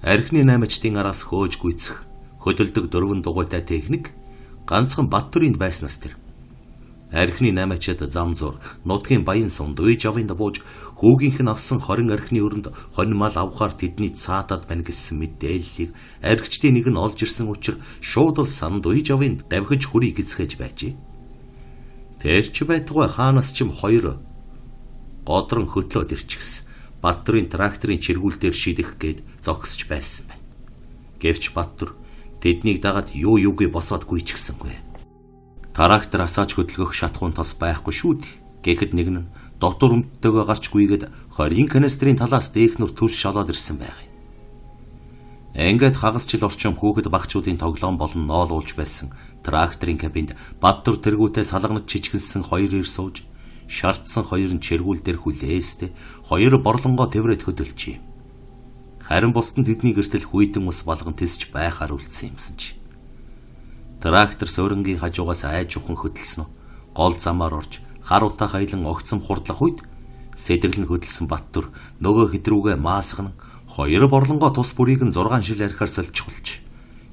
Архины наймачдын араас хөөж гүйцэх хөдөлдөг дөрвөн дугуйтай техник ганцхан Баттүринд байснаас тэр архины наймачид зам зур нутгийн баян сунд үе жавынд бууж хүүгийнх нь авсан 20 архины өрөнд хоньмал авахаар тэдний цаатаад байна гэсэн мэдээллийг архичдын нэг нь олж ирсэн учраас шууд л санд үе жавынд давхиж хүрийг эзхэж байжээ. Тэр ч байтугай хаанаас ч 2 годрон хөтлөөд ирчихсэн Баттүрийн тракторын чиргүүл дээр шидэх гээд зогсож байсан байна. Гэвч Баттүр тэднийг дагаад юугүй босоод гүйчихсэнгүй. Трактор асааж хөдөлгөх шатхуун тос байхгүй шүү дээ. Гэхэд нэг нь дотор өмдтөөгөө гарч гүйгээд 20 канистрын талаас дээхнүр түлш шалоод ирсэн байх юм. Ингээд хагас жил орчим хүүхэд багчуудын тоглоом болон ноол уулж байсан тракторын кабинд Баттүр тэргүүтээ салганаж чичгэнсэн 2 ир сууж шаардсан 2 нь чиргүүл дээр хүлээстэй 2 борлонгоо тэврээд хөдөлчихье. Харин бусдын тэдний гэртэл хүйтэн ус балган тэсч байхаар үлдсэн юмсан чи. Трактор суурингийн хажуугаас айж ухан хөдөлсөн нь гол замаар орж хар утаа хайлан огцом хурдлах үед сэтгэл нь хөдөлсөн Баттүр нөгөө хэдрүүгээ маасган 2 борлонгоо тус бүрийг нь 6 шил архиар солилцуулж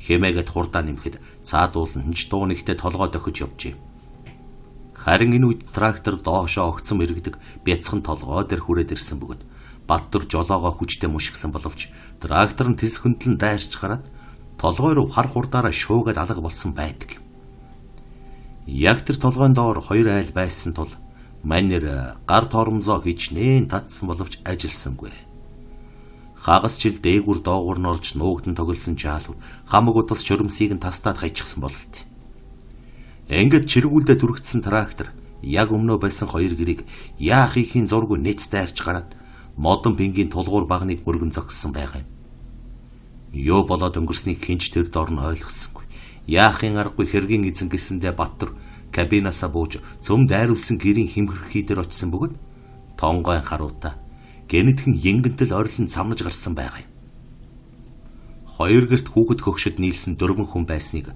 хэмээгээд хурдаа нэмэхэд цаадуулан хинж дуу нэгтээ толгой дохиж явжээ. Харин энэ үед трактор доошоо огцом иргэдэг бяцхан толгой дээр хүрээд ирсэн бөгөөд Баттар жолоогоо хүчтэй мушигсан боловч трактор нь тис хөндлөн дайрч гараад толгой руу хар хурдаараа шуугаад алга болсон байдаг. Яг тэр толгойн доор 2 айл байсан тул манер гар торомзоо хичнээн татсан боловч ажилсангүй. Хагас жил дээгүр доогуур нь орж нуугдан тоглосон жаалууд хамаг удас шөрөмсийг нь тастаад хайчихсан бололт. Ингээд чиргүүлдэ түргцсэн трактор яг өмнөө байсан 2 гэрийг яах ихийн зургүй нэц дайрч гараад модон пингийн тулгуур багныг мөргөн зогссон байгаа юм. Юу болоод өнгөрснийг хинч тэр дор нь ойлгосонгүй. Яахын аргагүй хэргийн эзэн гэсэндээ Баттар кабинасаа бууж цөм дайруулсан гэрийн химхэрхий дээр очисон бөгөөд тонгойн харуута гэнэтхэн янгэнтэл орилон самнаж гарсан байгаа юм. 2 гэрт хүүхэд хөгшөд нийлсэн 4 хүн байсныг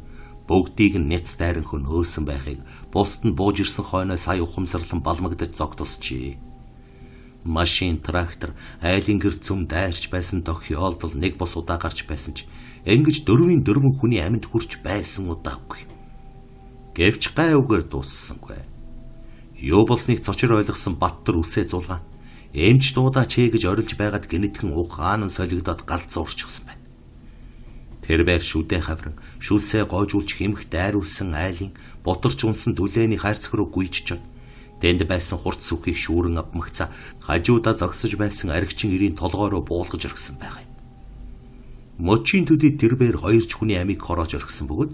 бүгдийг нь нэц дайран хүн өөсөн байхыг бусд нь бууж ирсэн хойноо сая ухамсарлан балмагдаж зогтосчээ. Машин трактор айлын гэр цөм дайрч байсан тохиолдол нэг бос удаа гарч байсан ч ингэж 4 хүний амьд хүрч байсан удаагүй. Гэвч гайвгаар дууссангүй. Юу болсныг цочор ойлгосон Баттар үсээ зулгаан эмч дуудаа чээ гэж орилж байгаад гэнэтхэн ухаан нь солигдоод галзуу урчихсан байна. Тэр байр шүдэ хавран шүлсээ гоожуулж хэмх дайруулсан айлын бутарч унсан түлээний хайрцаг руу гүйж чад. Тэнд байсан хурц сүхийг шүүрэн авмагцаа хажуудаа зогсож байсан аригчин ирийн толгой руу буулгаж орхисон байгаа юм. Мочийн төдий тэр байр 2 хүний амийг хороож орхисон бөгөөд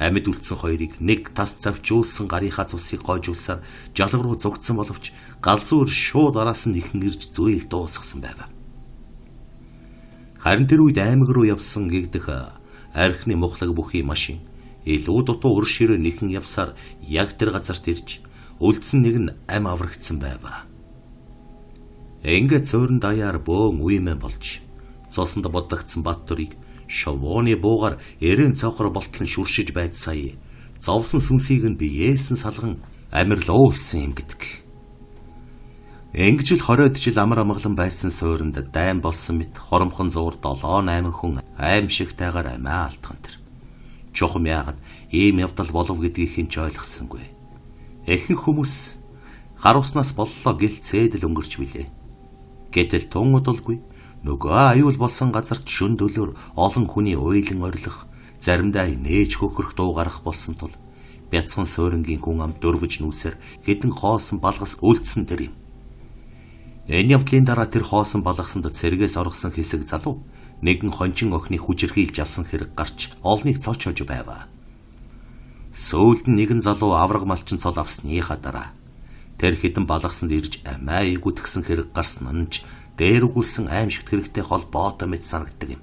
амьд үлдсэн 2-ыг нэг тас завжуулсан гарынхаа цусыг гоожуулсаар жалга руу зугдсан боловч галзуур шууд араас нь ихэн ирж зөөл дуусгасан байв. Харин тэр үед аймаг руу явсан гэгдэх архины мухлаг бүхий машин илүү дутуу өр ширээ нэхэн явсаар яг тэр газарт ирж үлдсэн нэг нь ам аврагдсан байв. Ингээд цөөрөн даяар бөөн үемэн болж цосонд бодогдсон Баттарыг шовооны буугаар эрен цавхар болтлон шүршиж байд сая зовсон сүнсийг нь биеэсэн салган амирлуулсан юм гэдэг. Ингэж л 20 жил амар амгалан байсан суурьнд дайм болсон мэт хоромхон зуур 7-8 хүн аимшигтайгаар амиа алдхан тэр. Чухам яагаад ийм явдал болов гэдгийг хэн ч ойлгосонгүй. Эхэнх хүмүүс харуснаас боллоо гэлцээд л өнгөрч билээ. Гэтэл тун удалгүй нөгөө аюул болсон газарт шөн дөлөөр олон хүний уйлан орилох, заримдаа нээж хөхрөх дуу гарах болсон тул бяцхан суурингийн хүн ам дөрвөж нүүсээр хэдэн хоосон балгас үлдсэн тэр юм. Энэ явдлын дараа тэр хоосон балгасанд цэргээс оргосон хэсэг залуу нэгэн хончин охины хүчирхийлж алсан хэрэг гарч олныг цоочож байваа. Сөүлд нэгэн залуу авраг малчин цол авсныхаа дараа тэр хэдэн балгасанд ирж амиа игүтгсэн хэрэг гарсан нь ч дээр үгүүлсэн аимшигт хэрэгтэй холбоотой мэт санагддаг юм.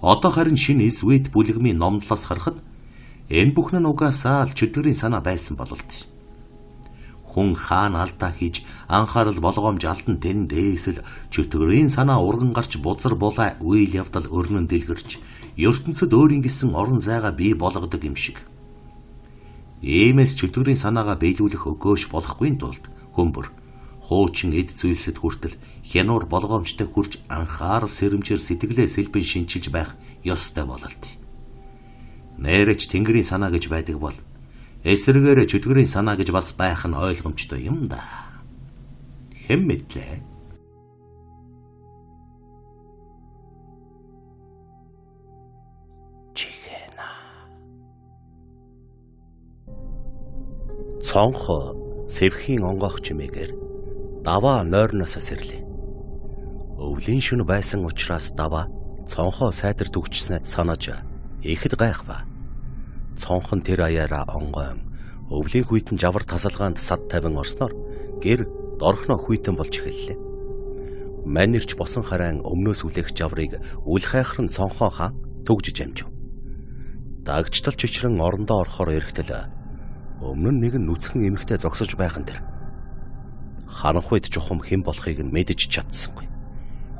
Одоо харин шинэ Свед бүлэгмийн номдлоос харахад энэ бүхэн нь угаасаа л чөтгөрийн санаа байсан бололт. Хүн хаана алдаа хийж анхаарал болгоомж алдан тэн дээсэл чөтгөрийн санаа урган гарч бузар булаа үйл явдал өрнөн дэлгэрч ертөнцид өөрийн гэсэн орон зайгаа бий болгодог юм шиг. Иймээс чөтгөрийн санаагаа биелүүлэх өгөөш болохгүй тулд хүмүүр хуучин эд зүйлсэд хүртэл хянуур болгоомжтой хүрч анхаарал сэрэмжээр сэтгэлээ сэлбэн шинчилж байх ёстой бололт. Нэрэж тэнгэрийн санаа гэж байдаг бол эсрэгээр чөтгөрийн санаа гэж бас байх нь ойлгомжтой юм да. Хэн мэдлээ? Чихэна. Цонхо цэвхийн онгоох чимээгээр даваа нойрноос сэрлээ. Өвлийн шөнө байсан учраас даваа цонхоо сайдар төгчснээ санаж ихэд гайхва. Цонхон тэр аяараа онгойн өвлийн хүйтэн жавар тасалгаанд сад тавин орсноор гэр дорхноо хүйтэн болж эхэллээ. Манэрч босон хараан өмнөөс үлээх жаврыг үл хайхран цонхоо хаан төгжиж амжив. Дагчтал чичрэн орондоо орохоор эрэхтэл өмнө нь нэгэн нүцгэн эмэгтэй зогсож байхан тэр харанх үед чухам хэн болохыг нь мэдэж чадсангүй.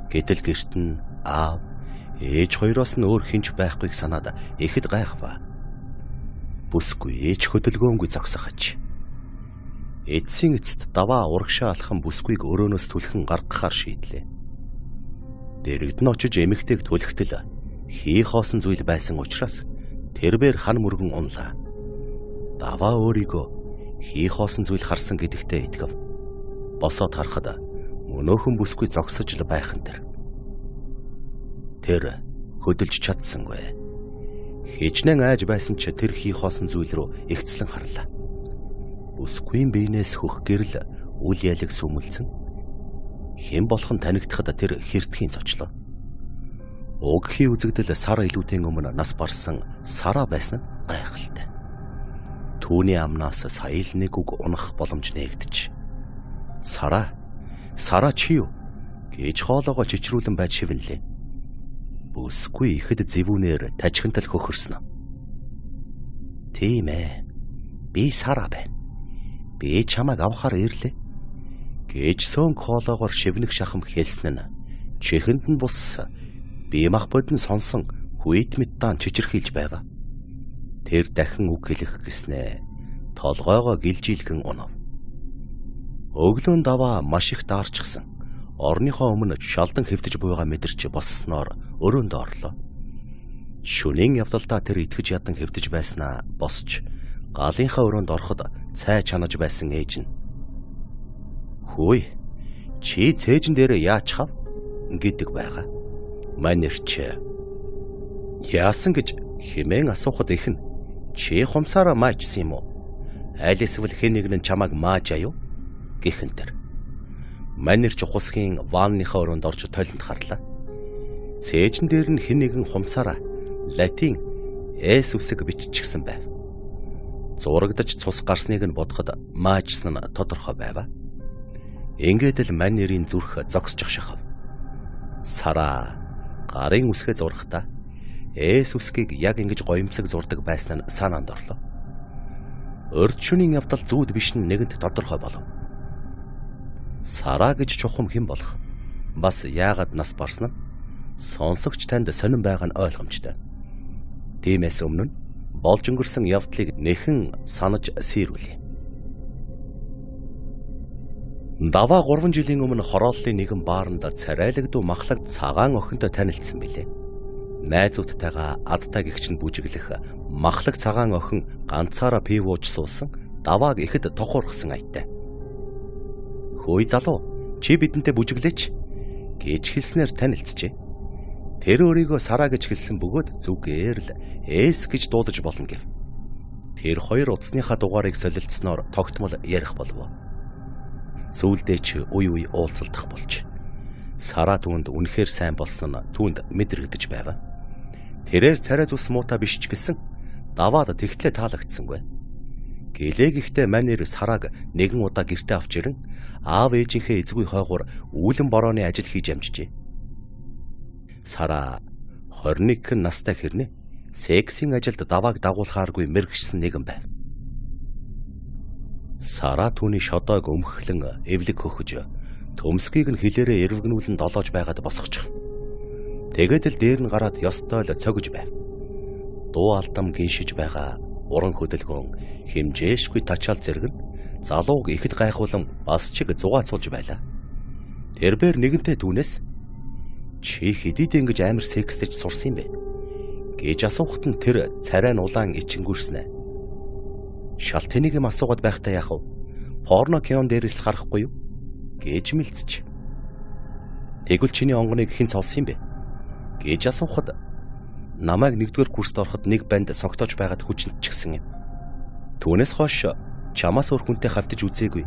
Гэтэл гэрт нь аав, ээж хоёроос нь өөр хинч байхгүйг санаад ихэд гайхва. Бүсгүй ээж хөдөлгөөнгүй зогсохож. Эцсийн эцэст даваа урагшаа алхан бүсгүйг өрөөнөөс түлхэн гаргахаар шийдлээ. Дэрэгдэн очиж эмэгтэйг түлхтэл хий хоосон зүйл байсан учраас тэрбээр хан мөргөн унлаа. Даваа өөрийгөө хий хоосон зүйл харсан гэдэгтээ итгэв. Босоод харахад Өнөөхөн бүсгүй зогсож л байхан тэр хөдөлж чадсангүй. Хичнээн айж байсан ч тэр хийх хоосон зүйл рүү ихцлэн харлаа. Бүсгүйн биенээс хөх гэрэл үл ялэг сүмэлцэн хэн болох нь танигдахад тэр хэртхийн зочлоо. Угхийн үзэгдэл сар илүүтийн өмнө нас барсан Сара байсан нь гайхалтай. Түүний амнаас сая л нэг үг унах боломж нээгдэж. Сара чи юу гэж хоолоогоо чичрүүлэн байж шивнэлээ. Бүсгүй ихэд зэвүүнээр тажихантал хөхөрснө. Тийм ээ. Би Сара байна. Би чамайг авахаар ирлээ. Гэж сөнг хоолоогоор шивнэх шахам хэлсэн нь чихэнд нь бус бие мах бодн сонсон хүйт мэдтаан чичирхийлж байгаа. Тэр дахин үг хэлэх гэснээ толгойгоо гэлжилгэн унав. Өглөөн даваа маш их даарчсан. Орныхоо өмнө шалдан хэвтэж буйгаа мэдэрч боссноор өрөөнд орлоо. Шөнийн явдалдаа тэр итгэж ядан хэвтэж байснаа босч галынхаа өрөөнд ороход цай чанаж байсан ээж нь "Хөөе, чи цээжин дээр яач хав?" гэдэг байгаа. Манер чи яасан гэж хэмээн асуухад ихнэ. "Чи хумсаараа маачсан юм уу? Аль эсвэл хэн нэг нь чамайг мааж аяв?" гэхэн тэр. Манер ч ухасхийн ванныхаа өрөөнд орж тойлонд харлаа. Цээжин дээр нь хэн нэгэн хумсаараа латин эс үсэг биччихсэн байв. Зурагдаж цус гарсныг нь бодоход маажсан нь тодорхой байв. Ингээд л Манерийн зүрх зогсчих шахав. Сара гарын үсгээ зурхтаа эс үсгийг яг ингэж гоёмсог зурдаг байсан нь санаанд орлоо. Урд шөнийн явдал зүүд биш нь нэгэнт тодорхой болов. Сара гэж чухам хэн болох? Бас яагаад нас барсан нь? Сонсогч танд сонирн байгаа нь ойлгомжтой. Тиймээс өмнө нь болж өнгөрсөн явдлыг нэхэн санаж сэрүүлье. Даваа 3 жилийн өмнө хорооллын нэгэн баарнд царайлагдуу махлаг цагаан охинтой танилцсан билээ. Найзуудтайгаа адтай гихчэнд бүжиглэх махлаг цагаан охин ганцаараа пив ууж суусан давааг ихэд тохуурхсан айтай. "Хөөе залуу, чи бидэнтэй бүжиглээч" гэж хэлснээр танилцжээ. Тэр өөрийгөө Сара гэж хэлсэн бөгөөд зүгээр л эс гэж дуудаж болно гэв. Тэр хоёр утасныхаа дугаарыг солилцсноор тогтмол ярих болов. Сүүлдээ ч үе уулзалдах болж. Сара түүнд үнэхээр сайн болсон нь түүнд мэдрэгдэж байв. Тэрээр царай зүс муута биш ч гэсэн даваад тэгтлээ таалагдсангүй. Гэлээ гэхдээ Манер Сараг нэгэн удаа гэртээ авч ирэн аав ээжийнхээ эзгүй хойгоор үүлэн борооны ажил хийж амжжээ. Сара 21 настай хэрнээ сексийн ажилд давааг дагуулхааргүй мэргэжсэн нэгэн байв. Сара түүний шодоог өмхлөн эвлэг хөхөж төмсгийг нь хилээрээ эрвгнүүлэн долоож байгаад босгочих. Тэгээд л дээр нь гараад ёстой л цогж байв. Дуу алдам гиншиж байгаа уран хөдөлгөөн хэмжээшгүй тачаал зэрэг нь залууг ихэд гайхуулан бас чиг зугаацуулж байлаа. Тэрбээр нэгэнтээ түүнээс "Чи хэдийд ингэж амар секстэж сурсан юм бэ?" гэж асуухад нь тэр царай нь улаан ичингүрснэ. "Шал тэнийг юм асуугаад байхдаа яах вэ? Порно кинон дээрээс л харахгүй юу?" гэж мэлцэж. "Тэгвэл чиний онгоныг хэн цолсон юм бэ?" гэж асуухад намайг 1-р курст ороход нэг банд сонготож байгаад хүчнэтчихсэн юм. Түүнээс хойш чамаас өөр хүнтэй хавтаж үзээгүй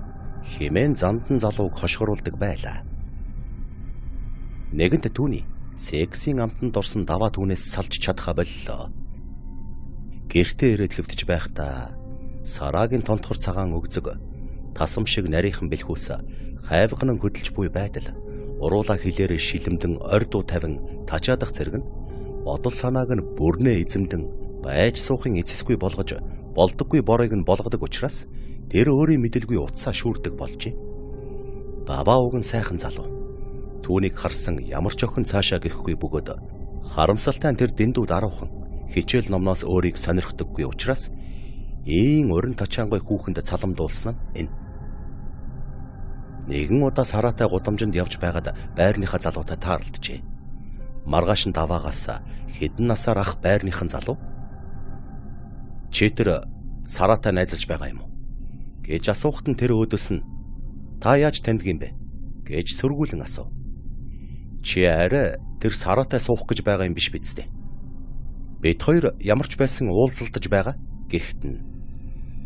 хэмээн зандан залууг хошгоруулдаг байлаа. Нэгэнт түүний сексийн амтанд орсон даваа түүнээс салж чадхаа боллоо. Гэртээ ирээд хэвтэж байхдаа Сарагийн тонтгор цагаан өгзөг тасам шиг нарийнхан бэлхүүс хайвганан хөдөлж буй байдал уруулаа хилээрээ шилэмдэн ордуу тавин тачаадах зэрэг нь бодол санааг нь бүрнээ эзэмдэн байж суухын эцэсгүй болгож болдоггүй борыг нь болгодог учраас тэр өөрийн мэдэлгүй утсаа шүүрдэг болжээ. Даваа уг нь сайхан залуу. Түүнийг харсан ямар ч охин цаашаа гэхгүй бөгөөд харамсалтай тэр дэндүү даруухан хичээл номноос өөрийг сонирхдаггүй учраас ийм уран тачаангой хүүхэнд цаламдуулсан нь энэ. Нэгэн удаа Саратай гудамжинд явж байгаад байрныхаа залуутай тааралджээ. Маргааш нь даваагаас хэдэн насаар ах байрныхан залуу "Чи тэр Саратай найзалж байгаа юм уу?" гэж асуухад нь тэр өөдөөс нь "Та яаж таньдаг юм бэ?" гэж сөргүүлэн асуув. Чи арай тэр Сараатай суух гэж байгаа юм биш биз дээ? Бид хоёр ямар ч байсан уулзалтаж байгаа гэхтэн.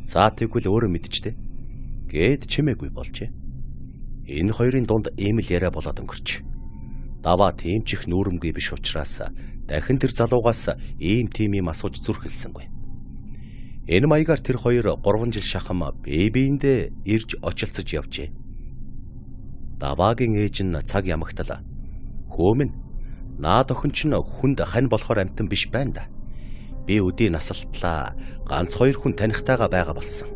За тэгвэл өөрөө мэдчихдээ гээд чимээгүй болжээ. Энэ хоёрын дунд ийм л яриа болоод өнгөрч. Даваа тийм ч их нүүрэмгүй биш учраас дахин тэр залуугаас ийм тийм юм асууж зүрхэлсэнгүй. Энэ маягаар тэр хоёр 3 жил шахам бие биендээ ирж очилцож явжээ. Даваагийн ээж нь цаг ямагтал хөөмн наад охин ч хүнд хань болохоор амтан биш байна да. Би өдий насалтлаа ганц 2 хүн танихтайгаа байгаа болсон.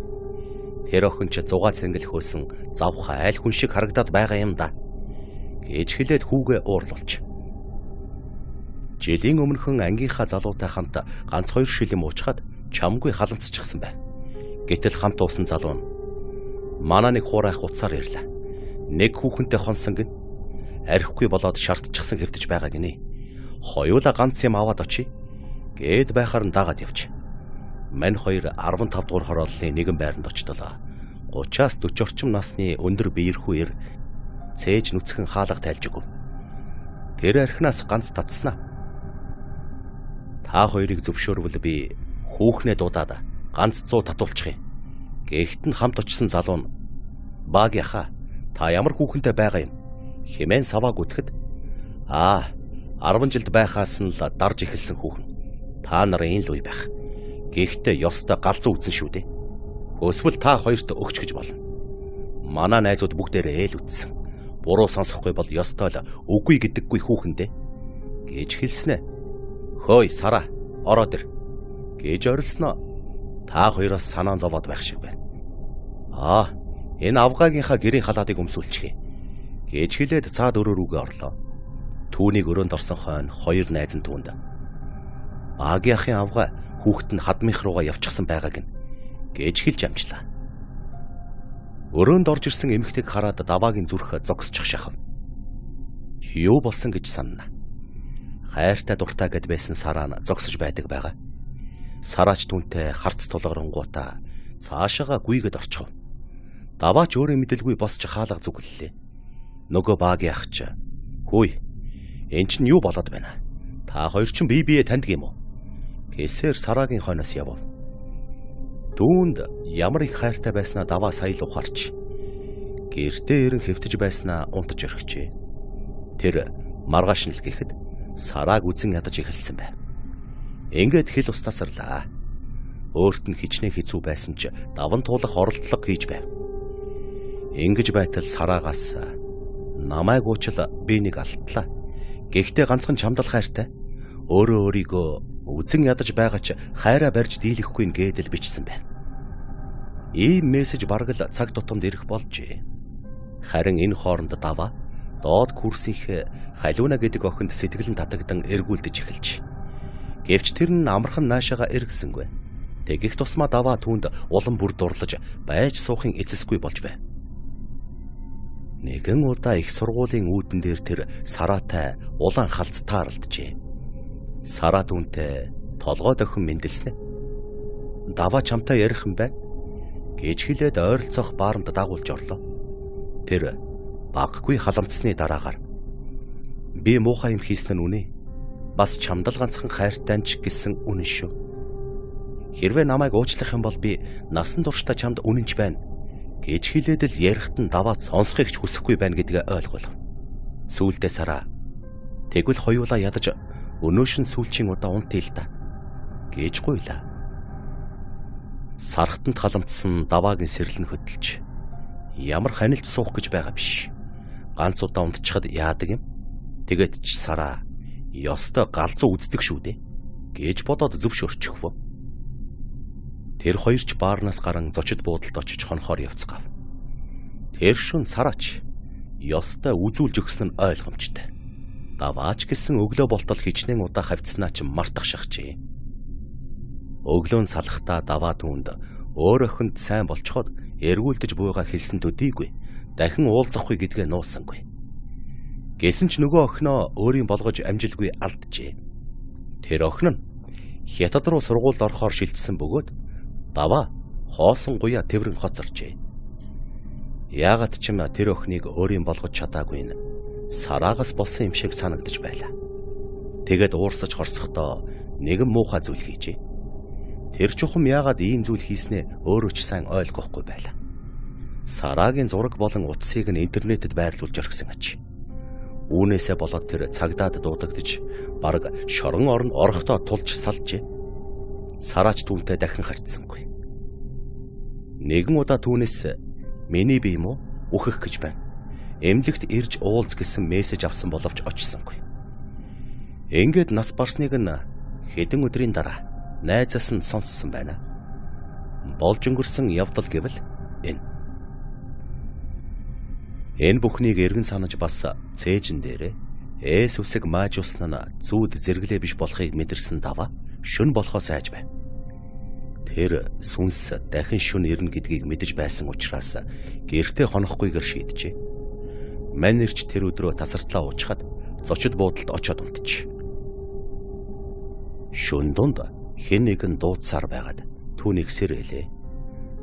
Тэр охин ч 6 цэнгэл хөөсөн завха айл хүн шиг харагдаад байгаа юм да. Гэж хэлээд хүүгээ уурлуулж. Жилийн өмнөхөн ангийнхаа залуутай хамт ганц 2 шилэм уучгаад чамгүй халамцчихсан бай. Гэтэл хамт уусан залуу нь манай нэг хуурайх уцаар ирлээ. Нэг хүүхэнтэй хонсон гин арихгүй болоод шаардчихсан хэвтэж байгаа гинэ. Хоёулаа ганц юм аваад очие. Гээд байхаар нь дагаад явж. Мань хоёр 15 дугаар хорооллын нэгэн байранд очтолоо. 30-аас 40 орчим насны өндөр биерхүүер цээж нүцгэн хаалга тайлж өгөв. Тэр архинаас ганц татснаа. Та хоёрыг зөвшөөрвөл би хүүхнээ дуудаад ганц 100 татуулчих юм. Гэхдээ хамт очсон залуу нь баг яха та ямар хүүхэнтэй байгаа юм хэмээн саваа гүтгэд 10 жилд байхаас нь л дарж эхэлсэн хүүхэн. Та нарын энэ л үе байх. Гэхдээ ёстой галзуу үтсэн шүү дээ. Өсвөл та хоёрт өгч гэж болно. Манай найзууд бүгдээрээ ээл үтсэн. Буруу сонсохгүй бол ёстой л үгүй гэдэггүй хүүхэндээ гэж хэлснэ. Хөөе Сара ороод ир гэж орилсноо. Та хоёроос санаа зовоод байх шиг байна. Энэ авгаагийнхаа гэрийн халаатыг өмсүүлчихье гэж хэлээд цаад өрөө рүүгээ орлоо. Түүнийг өрөөнд орсон хойно 2 найз нь түүнд Агийнхын авгаа хүүхэд нь хадмынх руугаа явчихсан байгааг нь гэж хэлж амжлаа. Өрөөнд орж ирсэн эмэгтэйг хараад даваагийн зүрх зогсчих шахав. Юу болсон гэж санана. Хайртай дуртай гэд байсан Сараа нь зогсож байдаг байгаа. Сараач түүнтэй харц тулгарангуудаа цаашаага гүйгээд орчихов. Даваач өөрөө мэдэлгүй босч хаалга зүгэллээ. Нөгөө баагийн ах ч хөөе эн чинь юу болоод байна? Та хоёр ч бие бие таньдаг юм уу? Гэсээр Сараагийн хойноос явв. Түүнд ямар их хайртай байснаа даваа сая л ухаарч. Гэртээ ирэн хэвтэж байснаа унтаж орхижээ. Тэр маргааш нь л гэхэд Сарааг үзэн ядаж эхэлсэн байв. Ингээд хэл устасарлаа. Өөрт нь хичнээн хэцүү байсан ч даван туулах оролдлого хийж байв. Ингэж байтал Сараагаас намайг уучил би нэг алтлаа. Гэхдээ ганцхан чамдал хайртай. Өөрөө өөрийгөө үзэн ядаж байгаа ч хайраа барьж дийлэхгүй гэдэл бичсэн байна. Ийм мессеж бараг л цаг тутамд ирэх болжээ. Харин энэ хооронд даваа доод курсийнхээ Халиуна гэдэг охинд сэтгэлэн татагдан эргүүлдэж эхэлж. Гэвч тэр нь амархан наашаага эргэсэнгүй. Тэгэх тусмаа даваа түүнд улам бүр дурлаж байж суухын эцэсгүй болж байв. Нэгэн удаа их сургуулийн үүдэн дээр тэр Сараатай улаан халз тааралджээ. Сараа түүнтэй толгой дохин мэндэлснэ. Даваа чамтай ярих юм байна гэж хэлээд ойролцоох бааранд дагуулж орлоо. Тэр баггүй халамцсны дараагаар би муухай юм хийсэн нь үнэ. Бас чамдал ганцхан хайртай ч гэсэн үнэн шүү. Хэрвээ намайг уучлах юм бол би насан туршдаа чамд үнэнч байна гэж хэлээд л ярихт нь даваа сонсохыг ч хүсэхгүй байна гэдгээ ойлгов. Сүүлдээ Сараа тэгвэл хоёулаа ядаж өнөөшн сүүлчийн удаа унтъя л да гэж гуйлаа. Сархтанд халамтсан даваагийн сэрлэн хөдөлж ямар ханилж суух гэж байгаа биш. Ганц удаа унтчихад яадаг юм? Тэгээд ч Сараа ёстой галзуу үздэг шүү дээ гэж бодоод зөвшөөрчихв. Тэр хоёр ч баарнаас гарan зочид буудалд очиж хонхоор явцгаав. Тэр шүн Сараач ёстой үзүүлж өгсөн нь ойлгомжтой. Даваач гэсэн өглөө болтол хичнээн удаа хавцснаа ч мартах шахжээ. Өглөө нь салахтаа даваа түүнд өөр охинд сайн болцоход эргүүлдэж буйгаа хэлсэн төдийгүй дахин уулзахгүй гэдгээ нууссангүй. Гэсэн ч нөгөө охиноо өөрийн болгож амжилгүй алджээ. Тэр охин нь Хятад руу сургуульд орохоор шилжсэн бөгөөд даваа хоосон гуяа тэврэн хоцорчээ. Яагаад ч юм тэр охиныг өөрийн болгож чадаагүй нь Сараагаас болсон юм шиг санагдаж байлаа. Тэгэд уурсаж хорсохдоо нэгэн муухай зүйл хийжээ. Тэр чухам яагаад ийм зүйл хийснээ өөрөө ч сайн ойлгохгүй байлаа. Сараагийн зураг болон утсыг нь интернетэд байрлуулж орхисон аж. Үүнээсээ болоод тэр цагдаад дуудагдж бараг шорон орон орохдоо тулж салжээ. Сараач түүнтэй дахин харьцсангүй. Нэгэн удаа түүнээс миний бие юм уу үхэх гэж байна. Эмнэлэгт ирж уулз гэсэн мессеж авсан боловч очсонгүй. Ингээд нас барсныг нь хэдэн өдрийн дараа найзаас нь сонссон байна. Болж өнгөрсөн явдал гэвэл энэ. Энэ бүхнийг эргэн санаж бас цээжин дээрээ ээс үсэг маажуулсан нь зүүд зэрэглээ биш болохыг мэдэрсэн Дава шүн болохоос айж байв. Тэр сүнс дахин шүн ирнэ гэдгийг мэдэж байсан учраас гэртээ хонохгүйгээр шийджээ. Манерч тэр өдрөө тасартлаа уучхад зочид буудалд очиод унтж. Шүн дунд хэн нэгэн дуудсаар байгаад түүнийг сэрэлээ.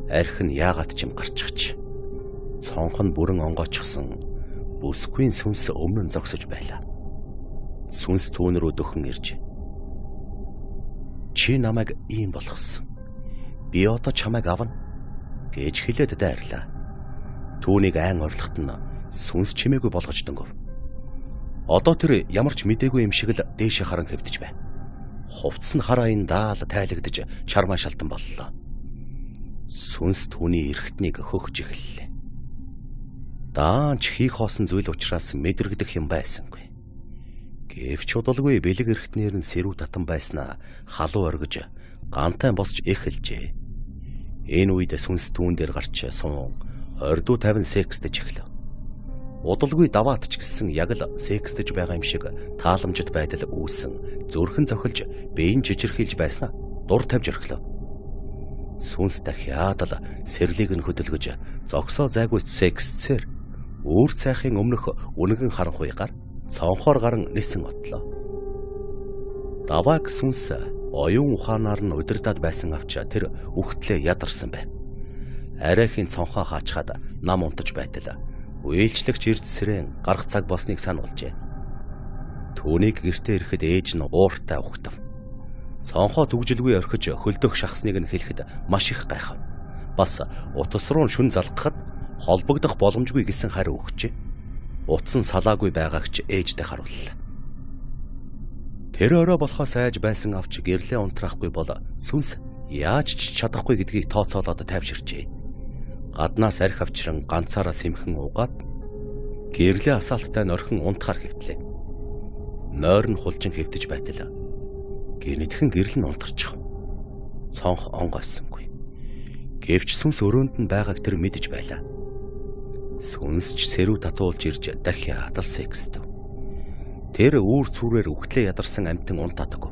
Арх нь яагаад ч юм гарчихж. Цонх нь бүрэн онгоочсон бүсгүй сүнс өмнө нь зогсож байлаа. Сүнс түүн рүү дөхөн ирж. Чи намайг ийм болгосон. Би одоо чамайг авна гэж хэлээд дайрлаа. Түүнийг айн орлоход нь сүнс чимээгүй болгож дөнгөв. Одоо тэр ямар ч мэдээгүй юм шиг л дээшээ харан хэвдэж байна. Хувцс нь хараын даал тайлагдж чармаа шалтан боллоо. Сүнс түүний эрхтнийг хөхж эхэллээ. Даанч хийх хоосон зүйл учраас мэдрэгдэх юм байсангүй. Гэвч удалгүй бэлэг эрхтнэр нь сэрүү татан байснаа халуу оргиж гантай босч эхэлжээ. Энэ үед сүнс түүн дээр гарч сун ордуу 50 секстэж эхлэв. Удалгүй Даваат ч гэсэн яг л секстэж байгаа юм шиг тааламжит байдал үүсэн зүрхэн зохилж биеийн жижирхийлж байснаа дур тавьж орхилоо. Сүнс дахиад л сэрлийг нь хөдөлгөж зогсоо зайгүй секстсээр үүр цайхын өмнөх үнэгэн харанхуйгаар цонхоор гарan нисэн отлоо. Давааг сүнс оюун ухаанаар нь удирдаад байсан авч тэр үхтлээ ядарсан байв. Арайхийн цонхоо хаачхад нам унтаж байтал үйлчлэгч ирж сэрэн гарах цаг болсныг сануулжээ. Түүнийг гэртээ ирэхэд ээж нь ууртай ухтав. Цонхоо төгжилгүй орхиж хөлдөх шахсныг нь хэлэхэд маш их гайхав. Бас утас руу шүн залгахад холбогдох боломжгүй гэсэн хариу өгчээ. Утсан салаагүй байгаагч ээжтэй харууллаа. Тэр орой болохоос айж байсан авч гэрлээ унтраахгүй бол сүнс яаж ч чадахгүй гэдгийг тооцоолоод тайвширчээ. Гаднаас арх авчран ганцаараа сэмхэн угаад гэрлээ асаалттай норхон унтахаар хэвтлээ. Нойр нь хулжин хэвтэж байтал гинэтхэн гэрэл нь унтарчих. Цонх онгойсонгүй. Гэвч сүнс өрөөнд нь байгааг тэр мэдэж байлаа. Сүнс ч сэрүү татуулж ирж дахиад л секств. Тэр үүр цүрээр үхтлээ ядарсан амтан унтаадаг.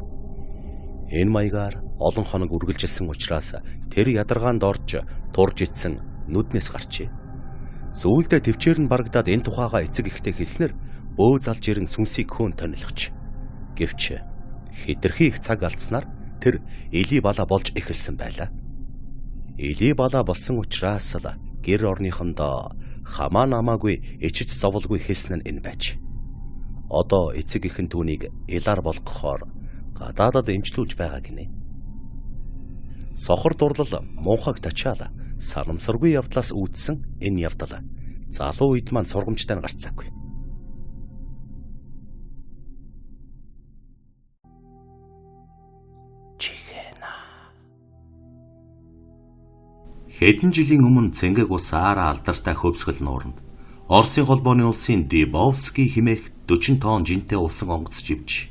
Энэ маягаар олон хоног үргэлжилсэн учраас тэр ядаргаанд орж турж ицсэн нүднээс гарчээ. Сүүлдээ төвчээр нь барагдаад энэ тухайга эцэг ихтэй хэлснээр өө залж ирэн сүнсийг хөөн тонилгоч. Гэвч хэтэрхий их цаг алдснаар тэр Эли бала болж эхэлсэн байлаа. Эли бала болсон учраас л гэр орныхондоо хамаа намаагүй ичж зовлгүй хэлсэн нь энэ байж. Одоо эцэг ихэн түүнийг элар болгохоор гадаадад эмчлүүлж байгаа гинэ. Сохор дурлал муухайг тачаал санамсаргүй явдлаас үүдсэн энэ явдал залуу үед маань сургамжтай гарцаагүй. Хэдэн жилийн өмнө Цэнгэг ус Ара алдартай хөвсгөл нууранд Оросын холбооны улсын Дебовский хэмээх 40 тонн жинтэй улсан онгоц живж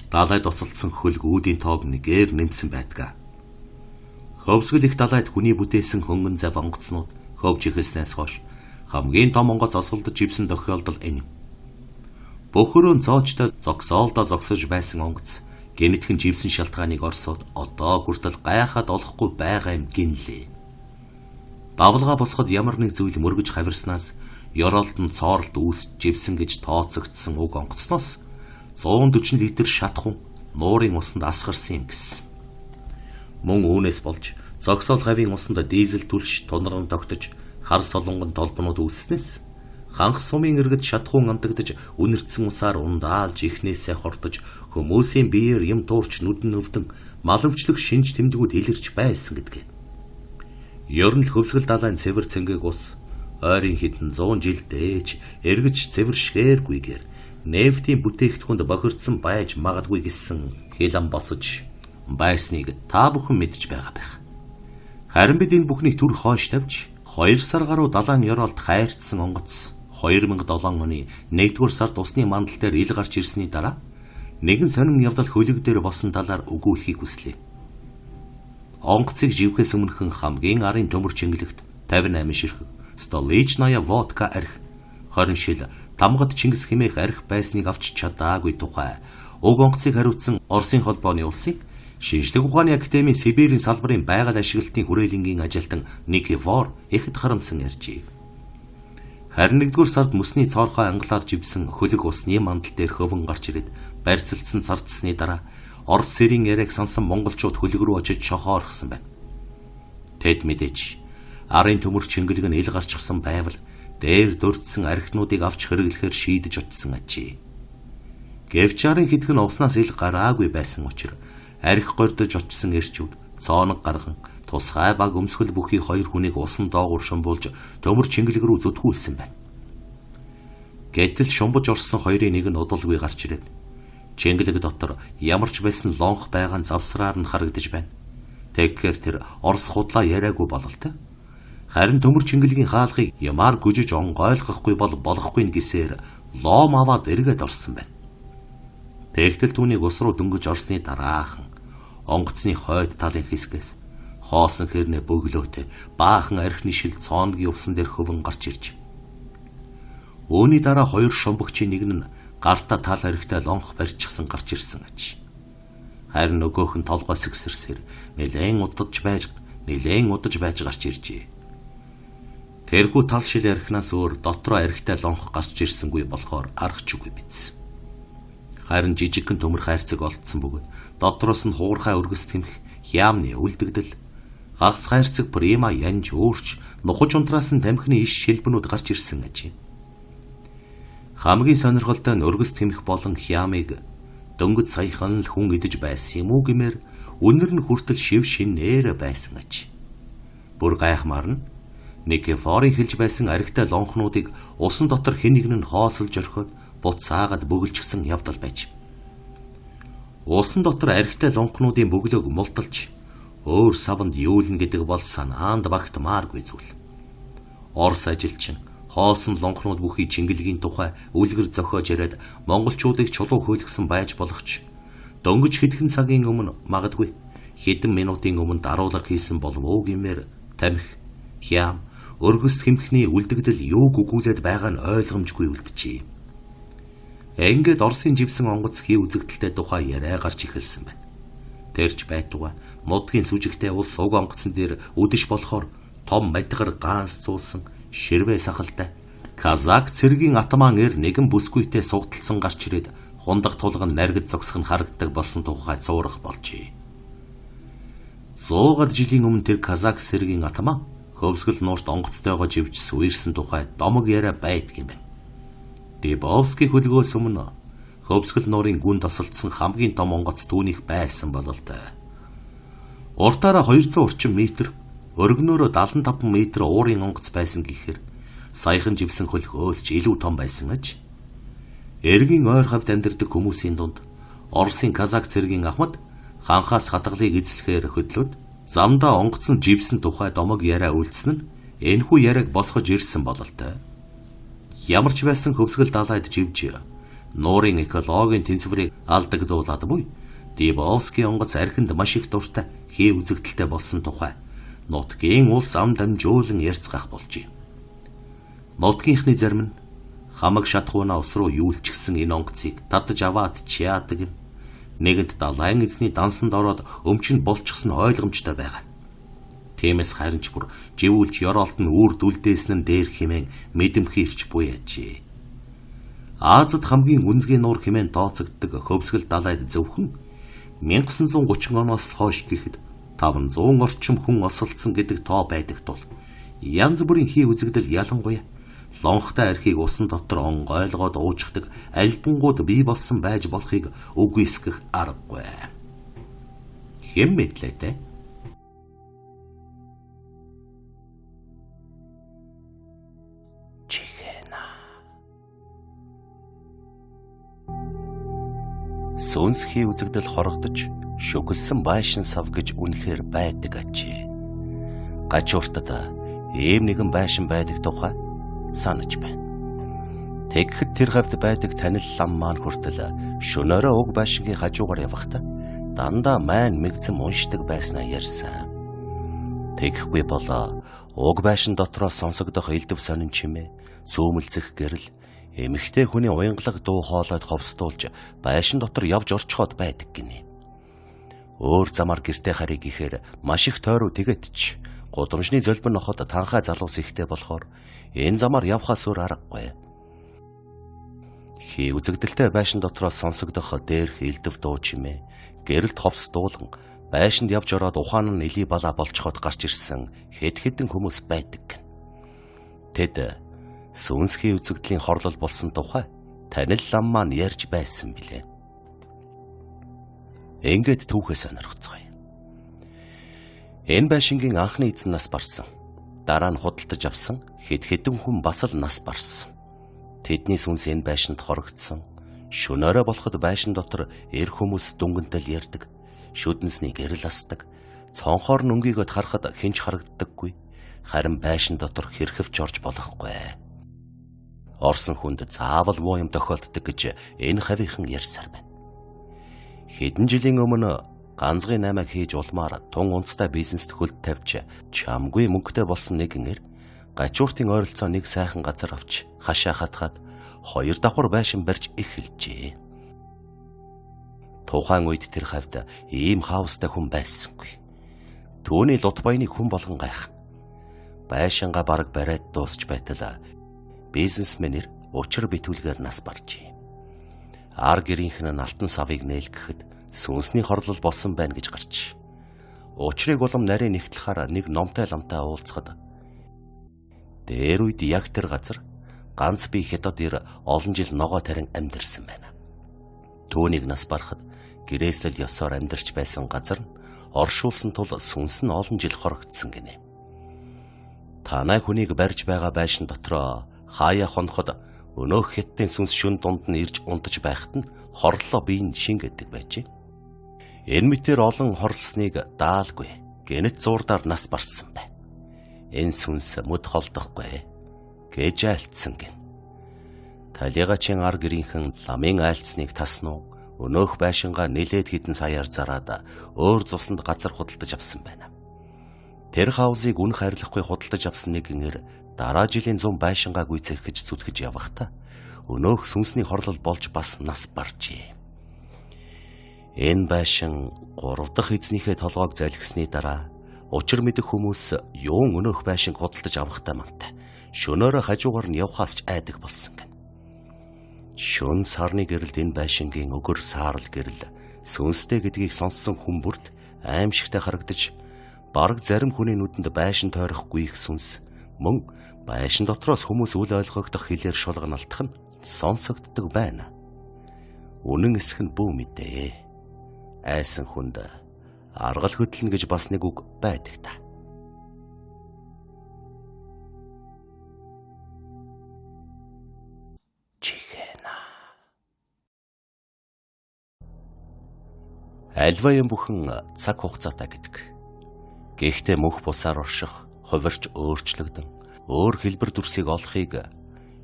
далайд осолдсон хөлг үүдийн тоог нэгээр нэмсэн байдаг. Хөвсгөл их далайд хүний бүтээсэн хөнгөн зав онгоцнууд хөвж ихэлснээс хойш хамгийн том онгоц осолдож живсэн тохиолдол энэ. Бөхөрөө зоочтой зогсоолдоо зогсож байсан онгоц генетхэн живсэн шалтгааныг Оросод одоо хүртэл гайхаад олохгүй байгаа юм гинлээ. Давлгаа босоход ямар нэг зүйл мөргөж хавирснаас ёроолд нь цооролт үүсч живсэн гэж тооцогдсон уг онгоцноос 140 литр шатхун нуурын усанд асгарсан юм гэсэн. Мөн үүнээс болж зогсоол гавийн усанд дизель түлш тунран тогтож Хар солонгон толбонууд үүснээс ханх сумын иргэд шатхуун амтагдж үнэртсэн усаар ундаалж ихнээсээ хордож хүмүүсийн биеэр юм туурч нүдэн өвдөн малвчлаг шинж тэмдгүүд илэрч байсан гэдгээ. Ер нь л хөвсгөл далайн цэвэр цэнгээг ус ойрын хэдэн 100 жил дээж эргэж цэвэршгээргүйгээр нефтийн бүтээгдэхүүнд бохирдсон байж магадгүй гэсэн хилам босож байсныг та бүхэн мэдж байгаа байх. Харин бид энэ бүхнийг түр хойш тавьж 2 сар гаруй далайн ёроолд хайрцсан онгоц 2007 оны 1-р сард усны мандал дээр ил гарч ирсний дараа нэгэн сонин явдал хөлөг дээр болсон талаар өгүүлэхийг хүслээ. Онгоцыг живхээс өмнөхөн хамгийн арын төмөр чингэлэгт 58 ширхэг Столичная водка арх 20 шил тамгад Чингис хэмээх арх байсныг авч чадаагүй тухай уг онгоцыг хариуцсан Оросын холбооны улсын шинжлэх ухааны академийн Сибирийн салбарын байгаль ашиглалтын хүрээлэнгийн ажилтан Никифор ихэд харамсан ярьжээ. Харин 1-р сард мөсний цоорхой ангалаар живсэн хөлөг усны мандал дээр хөвөн гарч ирээд барьцалдсан сардсны дараа Орос сэрийн яриаг сансан монголчууд хөлөг рүү очиж шохоорхсон байна. Тэд мэдээж арын төмөр чингэлэг нь ил гарчихсан байвал дээр дурдсан архинуудыг авч хэрэглэхээр шийдэж утсан ажээ. Гэвч арын хэдхэн уснаас ил гараагүй байсан учраас арх гордож очсон эрчүүд цооног гарган тусгай баг өмсгөл бүхий 2 хүнийг усан доогуур шумбуулж төмөр чингэлэг рүү зүтгүүлсэн байна. Гэтэл шумбаж орсон хоёрын нэг нь удалгүй гарч ирээд чингэлэг дотор ямар ч байсан лонх байгаа завсраар нь харагдаж байна. Тэгэхээр тэр Орос худлаа яриаггүй бололтой. Харин төмөр чингэлгийн хаалгыг ямаар гүжиж онгойлгохгүй бол болохгүй гэсээр лом аваад эргээд орсон байна. Тэгтэл түүнийг ус руу дөнгөж орсны дараахан онгоцны хойд талын хэсгээс хоосон хэрнээ бөглөөтэй баахан архины шил цооногийн усан дээр хөвөн гарч ирж. Үүний дараа 2 шумбагчийн нэг нь гарта тал архитай лонх барьчихсан гарч ирсэн аж. Харин нөгөөх нь толгой сэгсэрсээр нэлээд удаж байж гарч иржээ. Тэрхүү тал шил архинаас өөр дотроо архитай лонх гарч ирсэнгүй болохоор аргач үгүй биз. Харин жижигхэн төмөр хайрцаг олдсон бөгөөд дотроос нь хуурхай өргөс тэмх хямны үлдэгдэл гагц хайрцаг прима янж өөрч нухаж унтраас нь тамхины иш шилбэнүүд гарч ирсэн аж. Хамгийн сонирхолтой нь өргөс тэмх болон хямыг дөнгөж саяхан л хүн идэж байсан юм уу гэмээр үнэр нь хүртэл шив шинээр байсан аж. Бүр гайхмаар нь Никифорын хэлж байсан архитай лонхнуудыг усан дотор хэн нэгэн нь хоосолж орхиод буцаагаад бөглөжсөн явдал байж. Усан дотор архитай лонхнуудын бөглөөг мулталж өөр савнд юулна гэдэг бол санаанд багтмааргүй зүйл. Орос ажилчин хоосон лонхнууд бүхий чингэлгийн тухай үлгэр зохиож яриад монголчуудыг чулуу хөөлгсөн байж болох ч дөнгөж хэдхэн цагийн өмнө магадгүй хэдэн минутын өмнө даруулга хийсэн болов уу гэмээр тамхи, хям, өргөс хэмхний үлдэгдэл юу гүгүүлээд байгаа нь ойлгомжгүй үлджээ. Ингээд Оросын живсэн онгоц хий үзэгдэлтэй тухай яриа гарч ихэлсэн байна. Тэрч байтугай модгийн сүжигтэй улс уг онгоцон дээр үдэш болохоор том матгар ганс цуусан ширвэ сахалтай казак цэргийн атаман эр нэгэн бүсгүйтэй сугталсан гарч ирээд хундаг тулган наргид зогсох нь харагддаг болсон тухай цуурах болжээ. 100 жилийн өмнө тэр казак цэргийн атаман хөвсгөл нуурт онгоцтойгоо живж сүйрсэн тухай домог яриа байдаг юм байна. Дебовский хөлгөөс өмнө хөвсгөл нуурын гүн тасалдсан хамгийн том онгоц түүнийх байсан бололтой. Уртаараа 200 орчим метр, өргөнөөрөө 75 метр уурын онгоц байсан гэхээр саяхан живсэн хөлгөөс ч илүү том байсан аж. Эргийн ойр хавьд амьдардаг хүмүүсийн дунд Оросын казак цэргийн ахмад ханхаас хатгалыг эзлэхээр хөдлөөд замдаа онгоцон живсэн тухай домог яриа үлдсэн нь энэхүү яриаг босгож ирсэн бололтой. Ямар ч байсан хөвсгөл далайд живж нуурын экологийн тэнцвэрийг алдагдуулаад буй Дебовский онгоц архинд маш их дуртай хий үзэгдэлтэй болсон тухай нутгийн улс ам дамжуулан ярьцгаах болжээ. Нутгийнхны зарим нь хамаг шатхуунаа ус руу юулчихсан энэ онгоцыг татаж аваад чияадаг юм. Нэгэнт далайн эзний дансанд ороод өмчөнд болчихсон ойлгомжтой байгаа. Тиймээс харин ч бүр живүүлж ёроолт нь үүр дүлдээсэн нь дээр хэмээн мэдэмхийрч буяажээ. Азад хамгийн үнцгийн нуур хэмээн тооцогддог хөвсгөл далайд зөвхөн 1930 оноос хойш гэхэд 500 орчим хүн осолдсон гэдэг тоо байдаг тул Янз бүрийн хий үзэгдэл ялангуяа лонхтой архийг усан дотор онгойлгоод уучдаг альбангууд бий болсон байж болохыг үгүйсгэх аргагүй. Хэм мэдлээ те. Сүнсхий үзэгдэл хорогдож шүглсэн байшин сав гэж үнэхээр байдаг ажээ. Гачууртад ийм нэгэн байшин байдаг тухай санаж байна. Тэгэхэд тэр хавьд байдаг танил лам маань хүртэл шөнөөрөө уг байшингийн хажуугаар явахдаа дандаа майн мэгзэм уншдаг байснаа ярьсан. Тэгэхгүй болоо уг байшин дотроос сонсогдох элдв сонин чимээ, сүүмэлзэх гэрэл, эмэгтэй хүний уянгалаг дуу хоолойд ховсдуулж байшин дотор явж орчход байдаг гинэ. Өөр замаар гэртээ харыг ихээр маш их тойруу тэгэд ч гудамжны зөлбөн ноход танхаа залуус ихтэй болохоор энэ замаар явхаас өөр аргагүй. Хий үзэгдэлтэй байшин дотроос сонсогдох дээрх элдв дуу чимээ, гэрэлт ховсдуулан байшинд явж ороод ухаан нь илий балаа болцоход гарч ирсэн хэд хэдэн хүмүүс байдаг. Тэд сүнсхий үзэгдлийн хорлол болсон тухай танил лам маань ярьж байсан билээ. Ингээд түүхээ сонирхцгаая. Энэ байшингийн анхны эзэн нас барсан. Дараа нь худалдаж авсан хэд хэдэн хүн бас л нас барсан. Тэдний сүнс энэ байшинд хорогдсон. Шөнөөрөө болоход байшин дотор эр хүмүүс дүнгэнтэл ярьдаг. Шүдэнсний гэрэл асдаг. Цонхоор нь өнгийгөд харахад хинч харагддаггүй. Харин байшин дотор хэрхэвч орж болохгүй. Орсон хүнд заавал муу юм тохиолддог гэж энэ хавийнхан ярьсаар байна. Хэдэн жилийн өмнө ганцгийн наймааг хийж улмаар тун унцтай бизнест хөлд тавьж чамгүй мөнгөтэй болсон нэгэн гачууртын ойролцоо нэг сайхан газар авч хашаа хатгаад 2 давхар байшин барьж эхэлжээ. Тухайн үед тэр хавьд ийм хаустай хүн байсангүй. Түүний лут баяныг хүн болгон гайхна. Байшингаа бараг бариад дуусч байтал бизнесмэнэр учир битүүлгээр нас баржээ. Ар гэрийнхэн нь алтан савыг нээлгэхэд сүнсний хорлол болсон байна гэж гарч. Учрыг улам нарийн нэгтлэхаар нэг номтой ламтай уулзахад дээр үед яг тэр газар ганц би хятад ир олон жил ногоо тарин амьдэрсэн байна. Түүнийг нас барахад гэрээсэл ёсоор амьдарч байсан газар нь оршуулсан тул сүнс нь олон жил хорогдсон гинэ. Танай хүнийг барьж байгаа байшин дотроо хаяа хоноход өнөөх хятадын сүнс шүн дунд нь ирж унтаж байхад нь хорлоо биеийн шин гэдэг байжээ. Энэ мэтэр олон хорлсныг даалгүй гэнэт зуурдаар нас барсан байна. Энэ сүнс мөд холдохгүй гэж айлтсан гин. Талигачийн ар гэрийнхэн ламын айлтсныг таснуу өнөөх байшингаа нэлээд хідэн саяар зараад өөр цуснд газар худалдаж авсан байна. Тэр хаусыг үн хайрлахгүй худалдаж авсан нэгэнээр дараа жилийн 100 байшингаа гүйцээх гэж зүтгэж явахдаа өнөөх сүнсний хорлол болж бас нас баржээ. Энэ байшин 3 дахь эзнийхээ толгойг залгисны дараа учир мэдэх хүмүүс юун өнөөх байшинг худалдаж авахтай мантай шөнөөрөө хажуугаар нь явхаас ч айдаг болсон гэнэ. Шөн сарны гэрэлд энэ байшингийн өгөр саарл гэрэл сүнстэй гэдгийг сонссон хүн бүрт аимшигтай харагдаж бараг зарим хүний нүдэнд байшин тойрохгүй их сүнс мөн байшин дотроос хүмүүс үл ойлгогдох хэлээр шулганалтах нь сонсогддог байна. Үнэн эсэх нь бүү мэдээ. Айсан хүнд аргал хөдлөн гэж бас нэг үг байдаг та. Чихэна. Альва юм бүхэн цаг хугацаатай гэдэг. Гэхдээ мөнх бусаар орших, хувирч өөрчлөгдөн өөр хэлбэр дүрсийг олохыг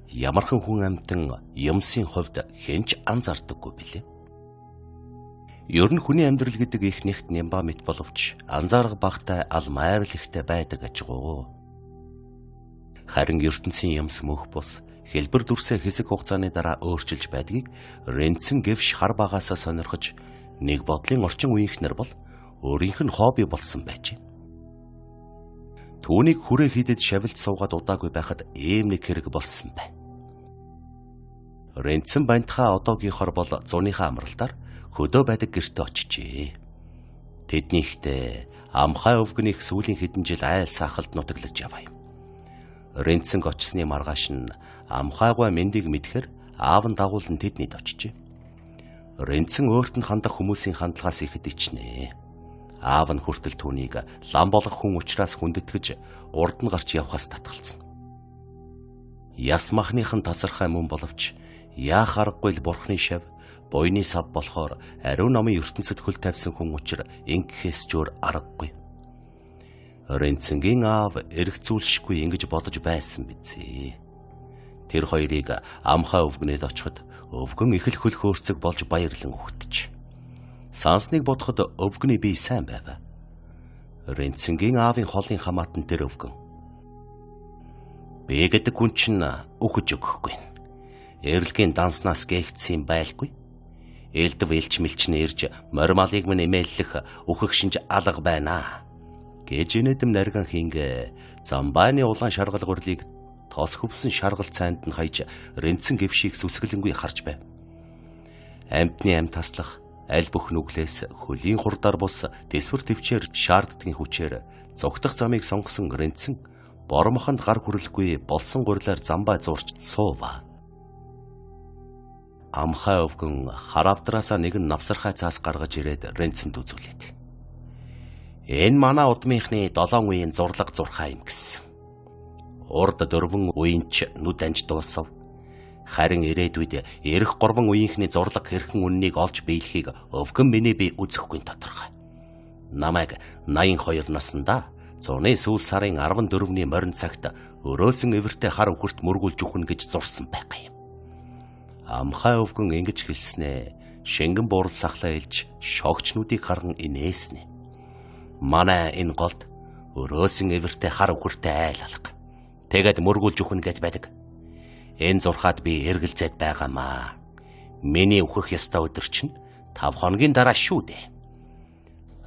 ямархан хүн амьтан юмсын хувьд хэнч анзаардаггүй билээ. Ер нь хүний амьдрал гэдэг их нэгт нямба мэт боловч анзаарах багтай ал майрал ихтэй байдаг ажгүй. Харин ертөнцийн юмс мөнх бус хэлбэр дүрсээ хэсэг хугацааны дараа өөрчилж байдгийг Рентген гэвш хар багаасаа сонирхож нэг бодлын орчин үеийнхнэр бол өөрийнх нь хобби болсон байж. Түүнийг хүрээ хийдэд шавилж суугаад удаагүй байхад ийм нэг хэрэг болсон байна. Рентген бантхаа одоогийнхоор бол зуныхаа амралтаар хөдөө байдаг гэртээ очижээ. Тэднийхтэй амхай өвгөнийх сүүлийн хэдэн жил айл саахалд нутаглаж яваа юм. Ренцэнг очсны маргааш нь амхайгай мэндийг мэдхээр аав нь дагуулan тэднийд очжээ. Ренцэн өөрт нь хандах хүмүүсийн хандлагаас ихэд ичнэ. Аав нь хүртэл түүнийг лам болох хүн учраас хүндэтгэж урд нь гарч явхаас татгалцсан. Яс махныхан тасархай мөн боловч яах аргагүй л бурхны шав буйны сав болохоор ариун намын ертөнцид хөл тавьсан хүн учир ингэхээс ч өөр аргагүй. Ренцэнгийн аав эргцүүлшгүй ингэж бодож байсан бизээ. Тэр хоёрыг амхай өвгнээд очиход өвгөн их л хөл хөөрцөг болж баярлан өгтөж. Сансныг бодоход өвгөний бие сайн байв. Ренцэнгийн аавын холын хамаатан тэр өвгөн. Би гэдэг хүн чинь өгөж өгөхгүй. Эрлэгийн данснаас гээгдсэн байлгүй. Элдв элч мэлчнэ ирж мормалыг минь эмээллэх өөхөх шинж алга байна. Гэж инэдэм нарган хингэ замбааны улаан шаргал гурлыг тос хөвсөн шаргал цайнд нь хаяж Ренцэн гэвшийг сүсгэлэнгүй харж байв. Амьтны амь таслах аль бүх нүглээс хөлийн хурдаар бус тэсвэр төвчээр шаарддгийн хүчээр зогтох замыг сонгосон Ренцэн бормохонд гар хүрэхгүй болсон гурлаар замбай зурч суува. Амхай өвгөн харавдраасаа нэгэн навсархай цаас гаргаж ирээд Ренцэнд үзүүлээд. Энэ манай удмынхны 7 үеийн зурлаг зурхаа юм гэсэн. Урд 4 үеинч нүд анж дуусав. Харин ирээдүйд эрэх 3 үеийнхний зурлаг хэрхэн үннийг олж биелэхийг өвгөн миний би үзэхгүй тодорхой. Намайг 82 наснда зуны сүүл сарын 14-ний морин цагт өрөөсөн эвэртэй хар үхэрт мөргүүлж өгнө гэж зурсан байх юм. Амхай өвгөн ингэж хэлснээ шингэн буурал сахлаа илж шогчнуудыг харан инээснэ. Манай энэ голд өрөөсөн эвэртэй хар үхэртэй айл алга. Тэгэд мөргүүлж өгнө гэж байдаг. Энэ зурхаад би эргэлзээд байгаамаа. Миний үхэх ёстой өдөр чинь 5 хоногийн дараа шүү дээ.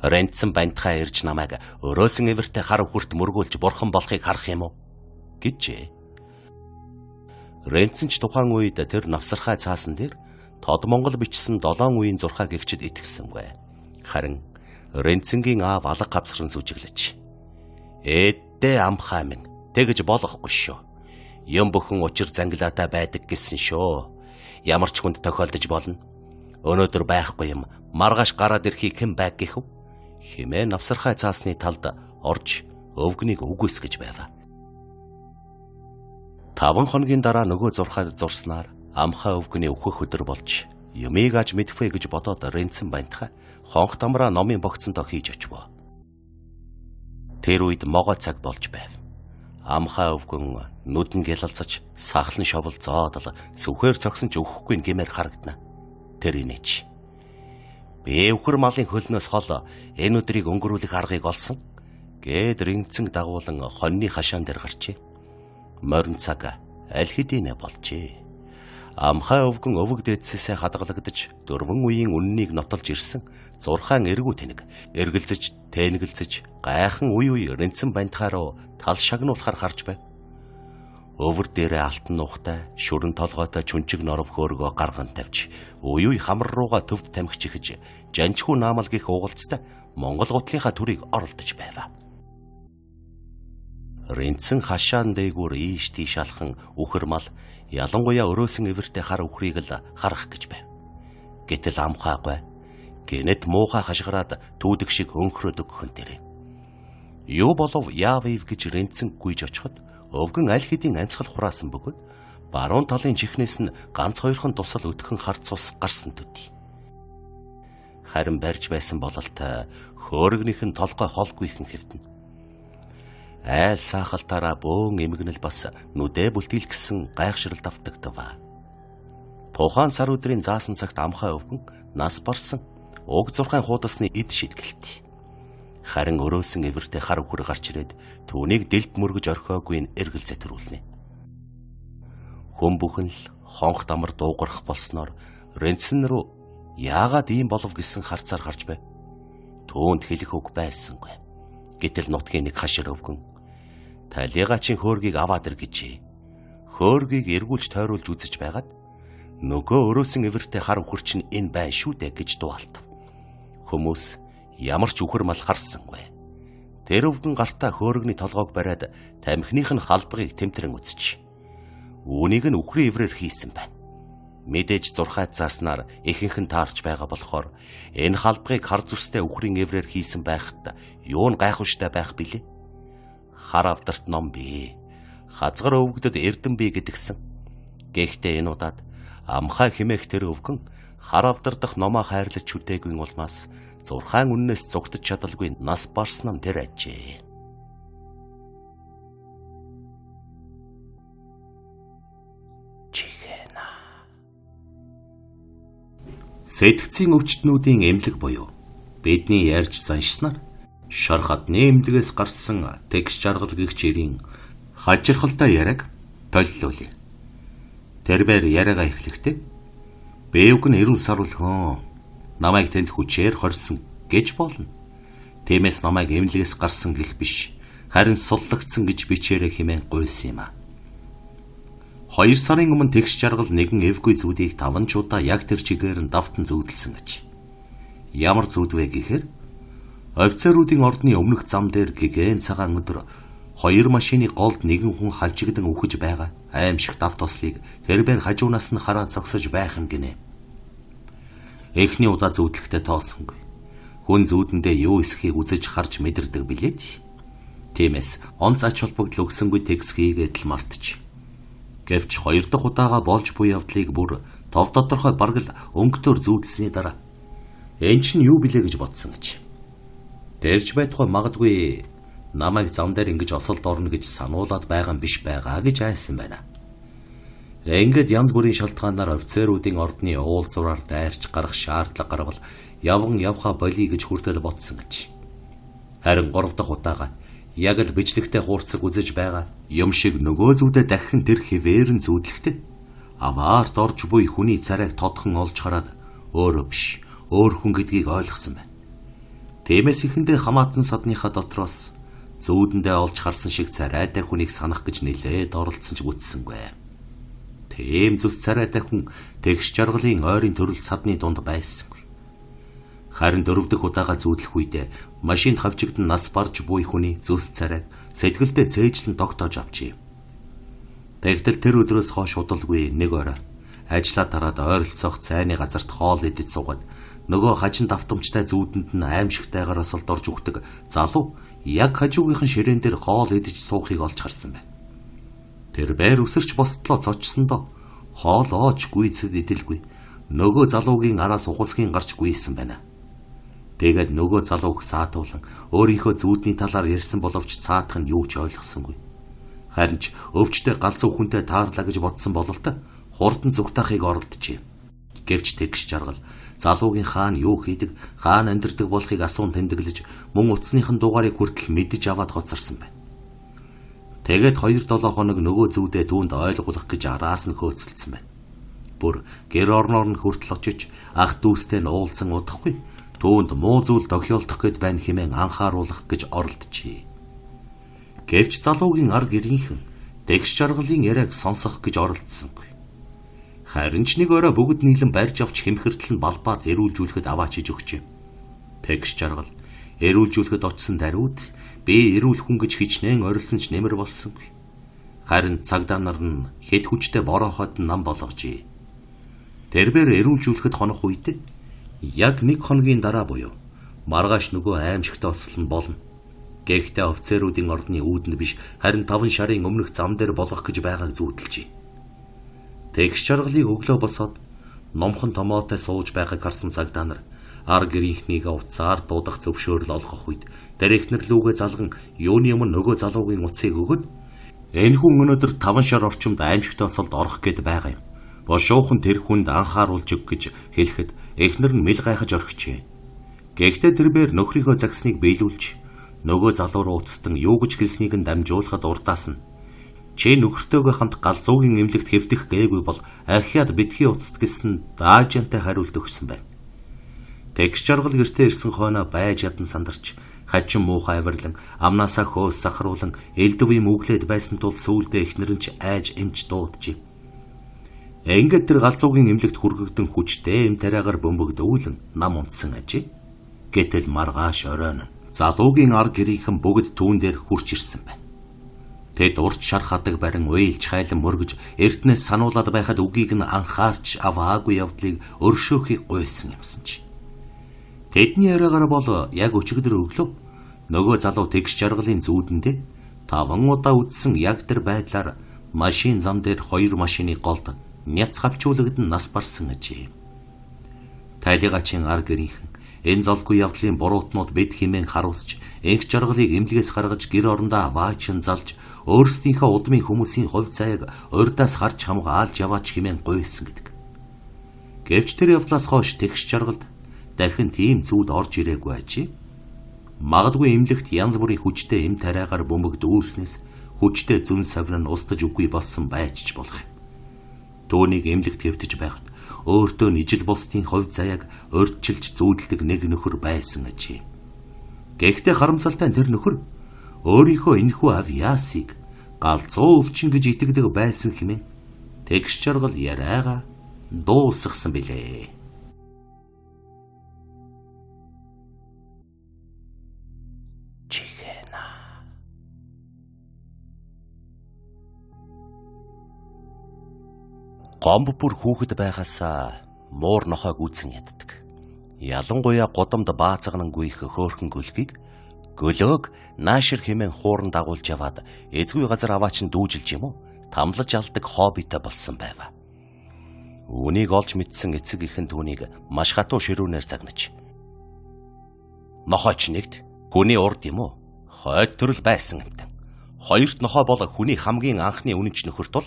Ренцэн бантхай ирж намайг өрөөсөн эвэртэй хар үхэрт мөргүүлж бурхан болохыг харах юм уу? Гэжээ. Ренцэн ч тухайн үед тэр навсархай цаасан дээр Тод Монгол бичсэн 7 үеийн зурхаа гэгчэд итгэсэнгүй. Харин Ренцэнгийн аав алга гавсран сүжиглэж. Эддээ амхай минь тэгж болохгүй шүү. Юм бүхэн учир зангилаатай байдаг гэсэн шүү. Ямар ч хүнд тохиолдож болно. Өнөөдөр байхгүй юм маргааш гараад ирэхийг хэн байг гэх вэ? Хэмээн навсархай цаасны талд орж өвгнийг үгүйсгэж байв. 5 хоногийн дараа нөгөө зурхаад зурснаар амхай өвгөний өөхөх өдөр болж юмыг аж мэдвэ гэж бодоод Ренцэн бантхай хонх дамраа номын богцонтой хийж очив. Тэр үед могой цаг болж байв. Амхай өвгөн нүдэн гялалцаж сахлан шовол зоодол сүхээр цогсон ч өгөхгүй гэмээр харагдана. Тэр инээч. Би өвхөр малын хөлнөөс хол энэ өдрийг өнгөрүүлэх аргыг олсон. Гээд Ренцэн дагуулan хоньны хашаан дээр гарчээ. Морин цаг аль хэдийнэ болжээ. Амхай өвгөн өвөг дээдсээсээ хадгалагдаж 4 үеийн үннийг нотолж ирсэн зурхаан эргүү тэнэг эргэлзэж тэнэгэлзэж гайхан үе Ренцэн бантхай руу тал шагнуулахар харж байв. Өвөр дээрээ алтан нухтай шүрэн толгойтой чүнчиг норов хөөргөө гарган тавьж үе хамар руугаа төвд тамхиж ихэж жанчхүү наамал гих уугалцтай Монгол гутлынхаа төрийг оролдож байв. Ренцэн хашаан дээгүүр ийш тийш алхан үхэр мал ялангуяа өрөөсөн эвэртэй хар үхрийг л харах гэж байв. Гэтэл амхайгүй гэнэт муухай хашгираад түүдэг шиг өнхрөөд өгөхөн дээрээ. Юу болов яав ив гэж Ренцэн гүйж очиход өвгөн аль хэдийн анцгал хураасан бөгөөд баруун талын чихнээс нь ганц хоёрхан тусал өтгөн хард цус гарсан төдий. Харин барьж байсан бололтой хөөргнийх нь толгой холгүйхэн хэвтэн. Айл саахалтаараа бөөн эмгэнэл бас нүдэ бүлтгэлгсэн гайхшрал давтагдав. Тухайн сар өдрийн заасан цагт амхай өвгөн нас барсан уг зурхайн хуудасны эд шидгэлт. Харин өрөөсөн эвэртэй хар үхэр гарч ирээд түүнийг дэлд мөргөж орхиогүй эргэлзээ төрүүлнэ. Хүн бүхэн л хонх дамар дуугарах болсноор Ренцэн рүү яагаад ийм болов гэсэн харцаар харж байв. Түүнд хэлэх үг байсангүй. Гэтэл нутгийн нэг хашир өвгөн талигаачийн хөөргийг аваад ир гэжээ. Хөөргийг эргүүлж тойруулж үзэж байгаад нөгөө өрөөсөн эвэртэй хар үхэр чинь энэ байна шүү дээ гэж дуалтав. Хүмүүс ямар ч үхэр мал харсангүй. Тэр өвгөн гартаа хөөргөний толгойг бариад тамхиных нь халбагыг тэмтрэн үзчих. Үүнийг нь үхрийн эврээр хийсэн байна. Мэдээж зурхайд зааснаар ихэнх нь таарч байгаа болохоор энэ халбагыг хар зүстэй үхрийн эврээр хийсэн байхад юу нь гайхамшигтай байх билээ. Хар авдарт ном бий. Хазгар өвгдөд эрдэм бий гэдгсэн. Гэхдээ энэ удаад амхай химээх тэр өвгөн хар авдар дахь номоо хайрлаж чүтээгүй улмаас зурхайн үннээс зугтаж чадалгүй нас барсан нь тэр ажээ. Чихэна. Сэтгцийн өвчтнүүдийн эмнэлэг буюу бидний ярьж заншснаар шар хадны эмнэлгээс гарсан текст жаргал гихч ирийн хажирхалтай яриаг толлуулъя. Тэрбээр яриагаа эхлэхдээ бэвг нь эрүүл саруулхан намайг тэнд хүчээр хорсон гэж болно. Тиймээс намайг эмнэлгээс гарсан гэх биш, харин суллагдсан гэж бичээрэй хэмээн гуйсан юм а. 2 сарын өмнө текст жаргал нэгэн эвгүй зүудийг 5 удаа яг тэр чигээр нь давтан зүүдэлсэн гэж. Ямар зүуд вэ гэхээр офицеруудын ордны өмнөх зам дээр гэгэн цагаан өдөр 2 машины голд нэгэн хүн хавчигдан үхэж байгаа аимшиг давт тослыг тэрбээр хажуунаас нь хараад зогсож байх юм гинэ. Эхний удаа зүүдлэхдээ тоосонгүй. Хүн зүүдэндээ юу эсхийг үзэж харж мэдэрдэг билээ. Тиймээс онц ач холбогдол өгсөнгүй текст хийгээд л мартчих. Гэвч 2 дахь удаага болж буй явдлыг бүр тов тодорхой бараг л өнгөтөр зүүдэлсний дараа энэ чинь юу билээ гэж бодсон гэж. Дэрж байтугай магадгүй намайг зам дээр ингэж осолд орно гэж сануулад байгаа юм биш байгаа гэж айсан байна. Ингээд янз бүрийн шалтгаанаар офицеруудын ордны уулзураар дайрч гарах шаардлага гарвал явган явха болий гэж хүртэл бодсон гэж. Харин 3 дахь удаага яг л бичлэгтэй хуурцаг үзэж байгаа юм шиг нөгөө зүудэ дахин тэр хിവэр нь зүүдлэхдээ аваарт орж буй хүний царайг тодхон олж хараад өөрөө биш өөр хүн гэдгийг ойлгосон байна. Тиймээс ихэндээ хамаатан садныхаа дотроос зүүдэндээ олж харсан шиг царайтай хүнийг санах гэж нэлээд оролцсон ч үтсэнгүй. Тийм зүс царайтай хүн текст жаргалын ойрын төрөл садны дунд байсангүй. Харин 4 дахь удаага зүүдлэх үедээ машин хавчигдан нас барж буй хүний зүс царайг сэтгэлдээ цээжлэн тогтоож авчив. Тэгтэл тэр өдрөөс хойш удалгүй нэг орой ажлаа тараад ойролцоох цайны газарт хоол идэж суугаад нөгөө хажин давтамжтай зүүдэнд нь аимшигтайгаар осолд орж өгдөг залуу яг хажуугийнхан ширээн дээр хоол идэж суухыг олж харсан байна. Тэр байр үсэрч босдлоо цочсондоо хоол оож гүйцэд идэлгүй нөгөө залуугийн араас ухасгийн гарч гүйсэн байна. Тэгээд нөгөө залууг саатуулан өөрийнхөө зүүдний талаар ярьсан боловч цаадах нь юу ч ойлгосонгүй. Харин ч өвчтэй галзуу хүнтэй таарлаа гэж бодсон бололтой хурдан зүгтахыг оролдчихив. Гэвч текст жаргал залуугийн хаана юу хийдэг, хаана амьдардаг болохыг асуун тэмдэглэж мөн утасныхан дугаарыг хүртэл мэдэж аваад хоцорсон байна. Тэгээд 2-7 хоног нөгөө зүүдээ түүнд ойлгуулах гэж араас нь хөөцөлдсөн байна. Бүр гэр орноор нь хүртэл очиж ах дүүстэй нь уулзсан удахгүй түүнд муу зүйл тохиолдох гээд байна хэмээн анхааруулах гэж оролдчихъя. Гэвч залуугийн ар гэрийнхэн текст жаргалын яриаг сонсох гэж оролдсонгүй. Харин ч нэг орой бүгд нийлэн барьж авч хэмхэртэл нь балбаад эрүүлжүүлэхэд аваач хийж өгчээ. Текст жаргал эрүүлжүүлэхэд очсон даруйд би эрүүл хүн гэж хичнээн орилсон ч нэмэр болсонгүй. Харин цагдаа нар нь хэд хүчтэй бороход нам болгожээ. Тэрбээр эрүүлжүүлэхэд хонох үед яг 1 хоногийн дараа буюу маргааш нөгөө аимшигтай ослон болно. Гэхдээ офицеруудын ордны үүдэнд биш харин 5 шарын өмнөх зам дээр болох гэж байгааг зүүдэлжээ. Текст жаргалыг өглөө босоод номхон томоотой сууж байгааг харсан цагдаа нар ар гэрийнхнийгээ уцаар дуудах зөвшөөрөл олгох үед дэрэгнэр лүүгээ залган юуны өмнө нөгөө залуугийн утсыг өгöd энэ хүн өнөөдөр 5 шар орчимд аимшигтай осолд орох гээд байгаа юм. Бошуухан тэр хүнд анхааруулж өг гэж хэлэхэд эхнэр нь мэл гайхаж орхижээ. Гэхдээ тэрбээр нөхрийнхөө загсныг биелүүлж нөгөө залуу руу уцтан юу гэж хэлснийг нь дамжуулахад урдаас нь чи нөхөртөөгөө хамт галзуугийн эмнэлэгт хэвдэх гээгүй бол ахиад битгий уцт гэсэн даажантай хариулт өгсөн байна. Текст жаргал гэртээ ирсэн хойноо байж ядан сандарч хачин муухай авирлан амнаасаа хөөс сахаруулан элдвийн мүглээд байсан тул сүүлдээ эхнэр нь ч айж эмч дуудчих. Ингээд тэр галзуугийн эмнэлэгт хүргэгдэн хүчтэй эм тариагаар бөмбөгдүүлэн нам унтсан ажээ. Гэтэл маргааш оройн Залуугийн ар гэрийнхэн бүгд түүн дээр хурч ирсэн байна. Тэд урт шар хадаг барин уйлж хайлан мөргөж эртнээс сануулад байхад үгийг нь анхаарч аваагүй явдлыг өршөөхийг гуйсан юмсан чи. Тэдний яриагаар бол яг өчигдөр өглөө нөгөө залуу тэгш жаргалын зүүдэндээ 5 удаа үдсэн яг тэр байдлаар машин зам дээр 2 машины голд няц хавчуулагд нас барсан ажээ. Тайлгаачин ар гэрийнхэн энэ залгүй явдлын буруутнууд бид хэмээн харуулсч энх жаргалыг эмнэлгээс гаргаж гэр орондоо аваачин залж өөрсдийнхөө удмын хүмүүсийн хувь заяаг урдаас харж хамгаалж яваач хэмээн гуйсан гэдэг. Гэвч тэр явдлаас хойш тэгш жаргалд дахин тийм зүуд орж ирээгүй ажээ. Магадгүй эмнэлэгт янз бүрийн хүчтэй эм тариагаар бөмбөгд үүснээс хүчтэй зүн савин нь устж үгүй болсон байж ч болох юм. Төөнийг эмнэлэгт хэвтэж байхад өөртөө нижил бусдын хувь заяаг урьдчилж зүүдэлдэг нэг нөхөр байсан ажээ. Гэхдээ харамсалтай нь тэр нөхөр өөрийнхөө энэхүү авьяасыг галзуу өвчин гэж итгэдэг байсан хэмээн тэгш жаргал яриагаа дуусгасан билээ. Гомб бүр хүүхэд байгаасаа муур нохойг үзэн яддаг. Ялангуяа годомд баацгнангүй их хөөхөн гөлгийг гөлөөг наашир хэмээн хууран дагуулж яваад эзгүй газар аваачин дүүжилж юм уу тамлаж алдаг хоббитой болсон байва. Үүнийг олж мэдсэн эцэг ихэн түүнийг маш хатуу ширүүнээр загнаж. Нохойч нэгт хүний урд юм уу? Хойд төрөл байсан юмтан. Хоёрт нохой бол хүний хамгийн анхны үнэнч нөхөр тул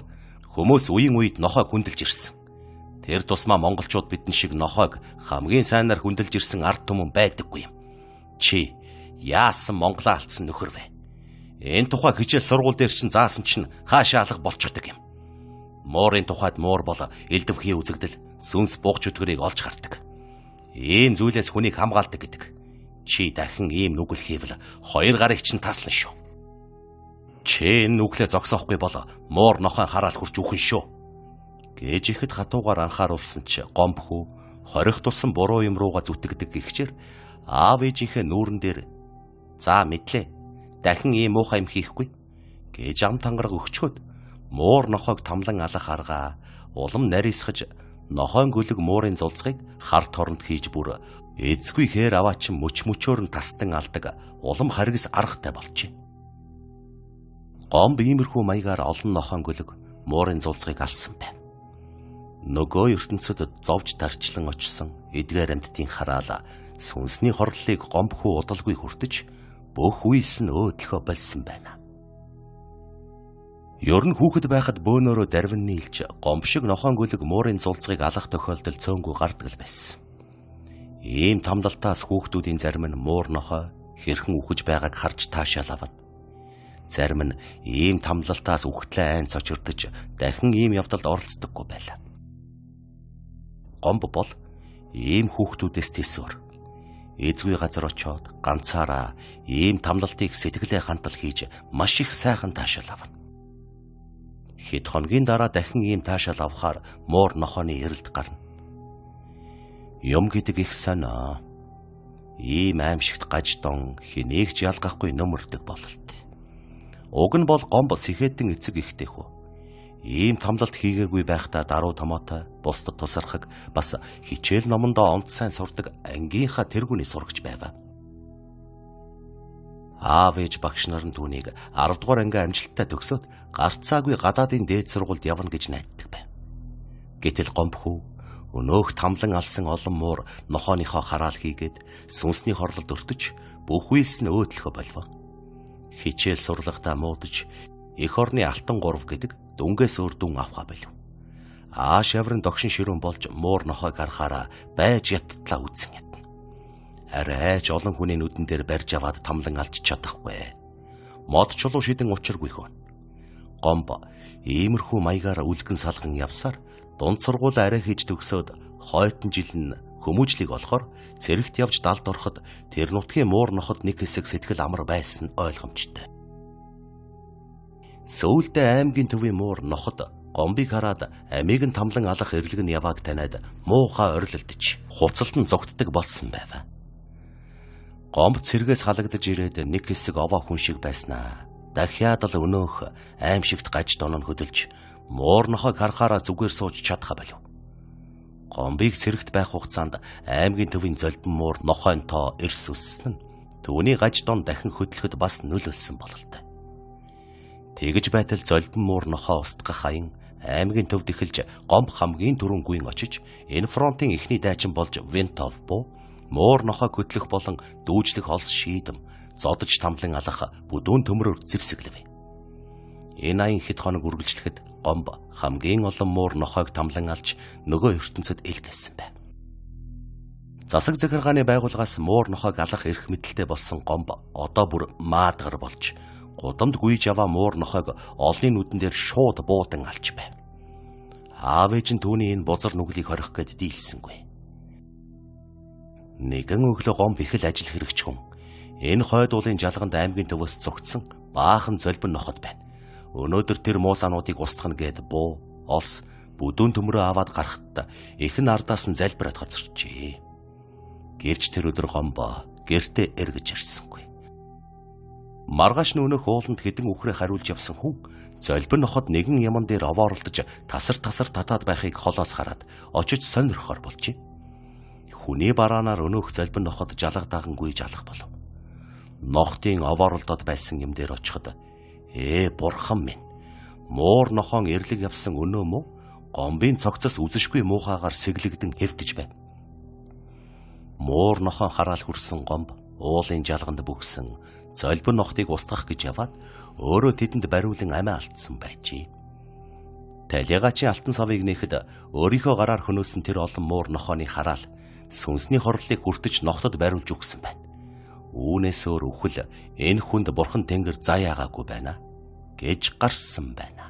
хүмүүс үеийн үед нохойг хүндэлж ирсэн. Тэр тусмаа монголчууд бидэн шиг нохойг хамгийн сайнаар хүндэлж ирсэн ард түмэн байдаггүй юм. Чи яасан Монголоо алдсан нөхөр вэ? Энэ тухай хичээл сургууль дээр чинь заасан чинь хаашаа алга болчихдог юм. Муурын тухайд муур бол элдвхий үзэгдэл сүнс буугч өтгөрийг олж хардаг. Ийм зүйлээс хүнийг хамгаалдаг гэдэг. Чи дахин ийм нүгэл хийвэл 2 гарыг чинь таслана шүү. Чи энэ нүглээ зогсоохгүй бол муур нохой хараал хурч үхэн шүү. Гэж ихэд хатуугаар анхааруулсан чи гомбхүү хорих тусан буруу юм руугаа зүтгэдэг гихчээр аав ээжийнхээ нүүрэн дээр за мэдлээ дахин ийм муухай юм хийхгүй гэж ам тангараг өгчхөд муур нохойг тамлан алах аргаа улам нарийсгаж нохойн гөлөг муурын зулцгийг харт хоронд хийж бүр эзгүй хээр аваачин мөчмөчөөр нь тастан алдаг улам харгас аргатай болжээ. Гомб иймэрхүү маягаар олон нохойн гөлөг муурын зулцгийг алсан байв. Нөгөө ертөнцөд зовж тарчлан очсон эдгээр амьтдын хараал сүнсний хорлолыг гомбхүү удалгүй хүртэж бүх үеэс нь өөдлөхө болсон байна. Ер нь хүүхэд байхад бөөнөрөө дарвин нийлж гомб шиг нохойн гөлөг муурын зулцгийг алах тохиолдол цөөнгүй гардаг л байсан. Ийм тамлалтаас хүүхдүүдийн зарим нь муур нохой хэрхэн үхэж байгааг харж таашаал аваад зарим нь ийм тамлалтаас үхтлээ айн цочирдож дахин ийм явдалд оролцдоггүй байлаа. Гомб бол ийм хүүхдүүдээс тэсвэр. Эзгүй газар очоод ганцаараа ийм тамлалтыг сэтгэлээ хантал хийж маш их сайхан таашаал авна. Хэд хоногийн дараа дахин ийм таашаал авахаар муур нохооны эрэлт гарна. Юм гэдэг их санаа. Ийм аимшигт гаждон хэнийг ч ялгахгүй нөмөрдөг бололт. Уг нь бол гомб сэхэтэн эцэг ихтэй хөө. Ийм тамлалт хийгээгүй байхдаа даруй томоотой бусдад тусархаг бас хичээл номондоо онц сайн сурдаг ангийнхаа тэргүүний сурагч байва. Аав ээж багш нар нь түүнийг 10 дугаар анги амжилттай төгсөөд гарцаагүй гадаадын дээд сургуульд явна гэж найддаг байв. Гэтэл гомбхүү өнөөх тамлан алсан олон муур нохооныхоо хараал хийгээд сүнсний хорлолд өртөж бүх үйлс нь өөдлөхө болов. Хичээл сурлагатаа муудаж эх орны алтан 3 гэдэг дүнгээс өөр дүн авах болов. Ааш яврын догшин ширүүн болж муур нохойг харахаараа байж яттлаа үзсэн ятна. Арайч олон хүний нүдэн дээр барьж аваад тамлан алж чадахгүй. Мод чулуу шидэн учиргүй хөө. Гомб иймэрхүү маягаар үлгэн салган явсаар дунд сургууль арай хийж төгсөөд хойтон жил нь хүмүүжлийг олохоор цэрэгт явж далд ороход тэр нутгийн муур ноход нэг хэсэг сэтгэл амар байсан ойлгомжтой. Сөүлдэ аймгийн төвийн муур ноход гомбыг хараад амийг нь тамлан алах эрлэг нь явааг таниад муухай орилолдож хуцалт нь зогтдог болсон байв. Гомб цэргээс халагдаж ирээд нэг хэсэг овоо хүн шиг байснаа. Дахиад л өнөөх аимшигт гаж доноо хөдөлж муур нохойг харахаараа зүгээр сууж чадхаа болов. Гомбыг цэрэгт байх хугацаанд аймгийн төвийн золбин муур нохойн тоо эрс өссөн нь түүний гаж дон дахин хөдлөхөд бас нөлөөлсөн бололтой. Тэгж байтал золбин муур нохоо устгах аян аймгийн төвд эхэлж Гомб хамгийн түрүүн очиж энэ фронтын эхний дайчин болж Винтов буу муур нохойг хөдлөх болон дүүжлэх олс шийдэм зодож тамлан алах бүдүүн төмрөөр зэвсэглэв. Энэ аян хэд хоног үргэлжлэхэд Гомб хамгийн олон муур нохойг тамлан алж нөгөө ертөнцид илгээсэн байв. Засаг захиргааны байгууллагаас муур нохойг алах эрх мэдэлтэй болсон Гомб одоо бүр маадгар болж гудамд гүйж аваа муур нохойг олны нүдэн дээр шууд буудан алж байв. Аав ээж нь түүний энэ бузар нүглийг хорих гээд дийлсэнгүй. Нэгэн өглөө Гомб их л ажил хэрэгч хүн. Энэ хойд уулын жалганд аймгийн төвөөс цугтсан баахан золбин ноход байна. Өнөөдөр тэр муусаануудыг устгах гээд буу, олс, бүдүүн төмрөө аваад гарахад ихэнх ардаас нь залбираад газарчээ. Гэрч тэр өдөр Гомб гэртээ эргэж ирсэнгүй. Маргааш нүнөх ууланд хэдэн үхрээ хариулж явсан хүн золбин ноход нэгэн яман дээр овооролдож тасар татаад байхыг холоос хараад очиж сонирхоор болжээ. Хүний бараанаар өнөөх золбин ноход жалга дагангүйж алах болов. Нохтын овооролдоод байсан юм дээр очиход бурхан минь, муур нохоон эрлэг явсан өнөө мө Гомбын цогцос үзэшгүй муухайгаар сэглэгдэн хэвтэж байв. Муур нохоон хараал хүрсэн Гомб уулын жалганд бүгсэн золбин нохтыг устгах гэж яваад өөрөө тэдэнд бариулан амиа алдсан байжээ. Талигаачийн алтан савыг нээхэд өөрийнхөө гараар хөнөөсөн тэр олон муур нохооны хараал сүнсний хорлолыг хүртэж нохтод бариулж өгсөн байна. Үүнээс өөр үхэл энэ хүнд бурхан тэнгэр заяагаагүй байна гэж гарсан байна.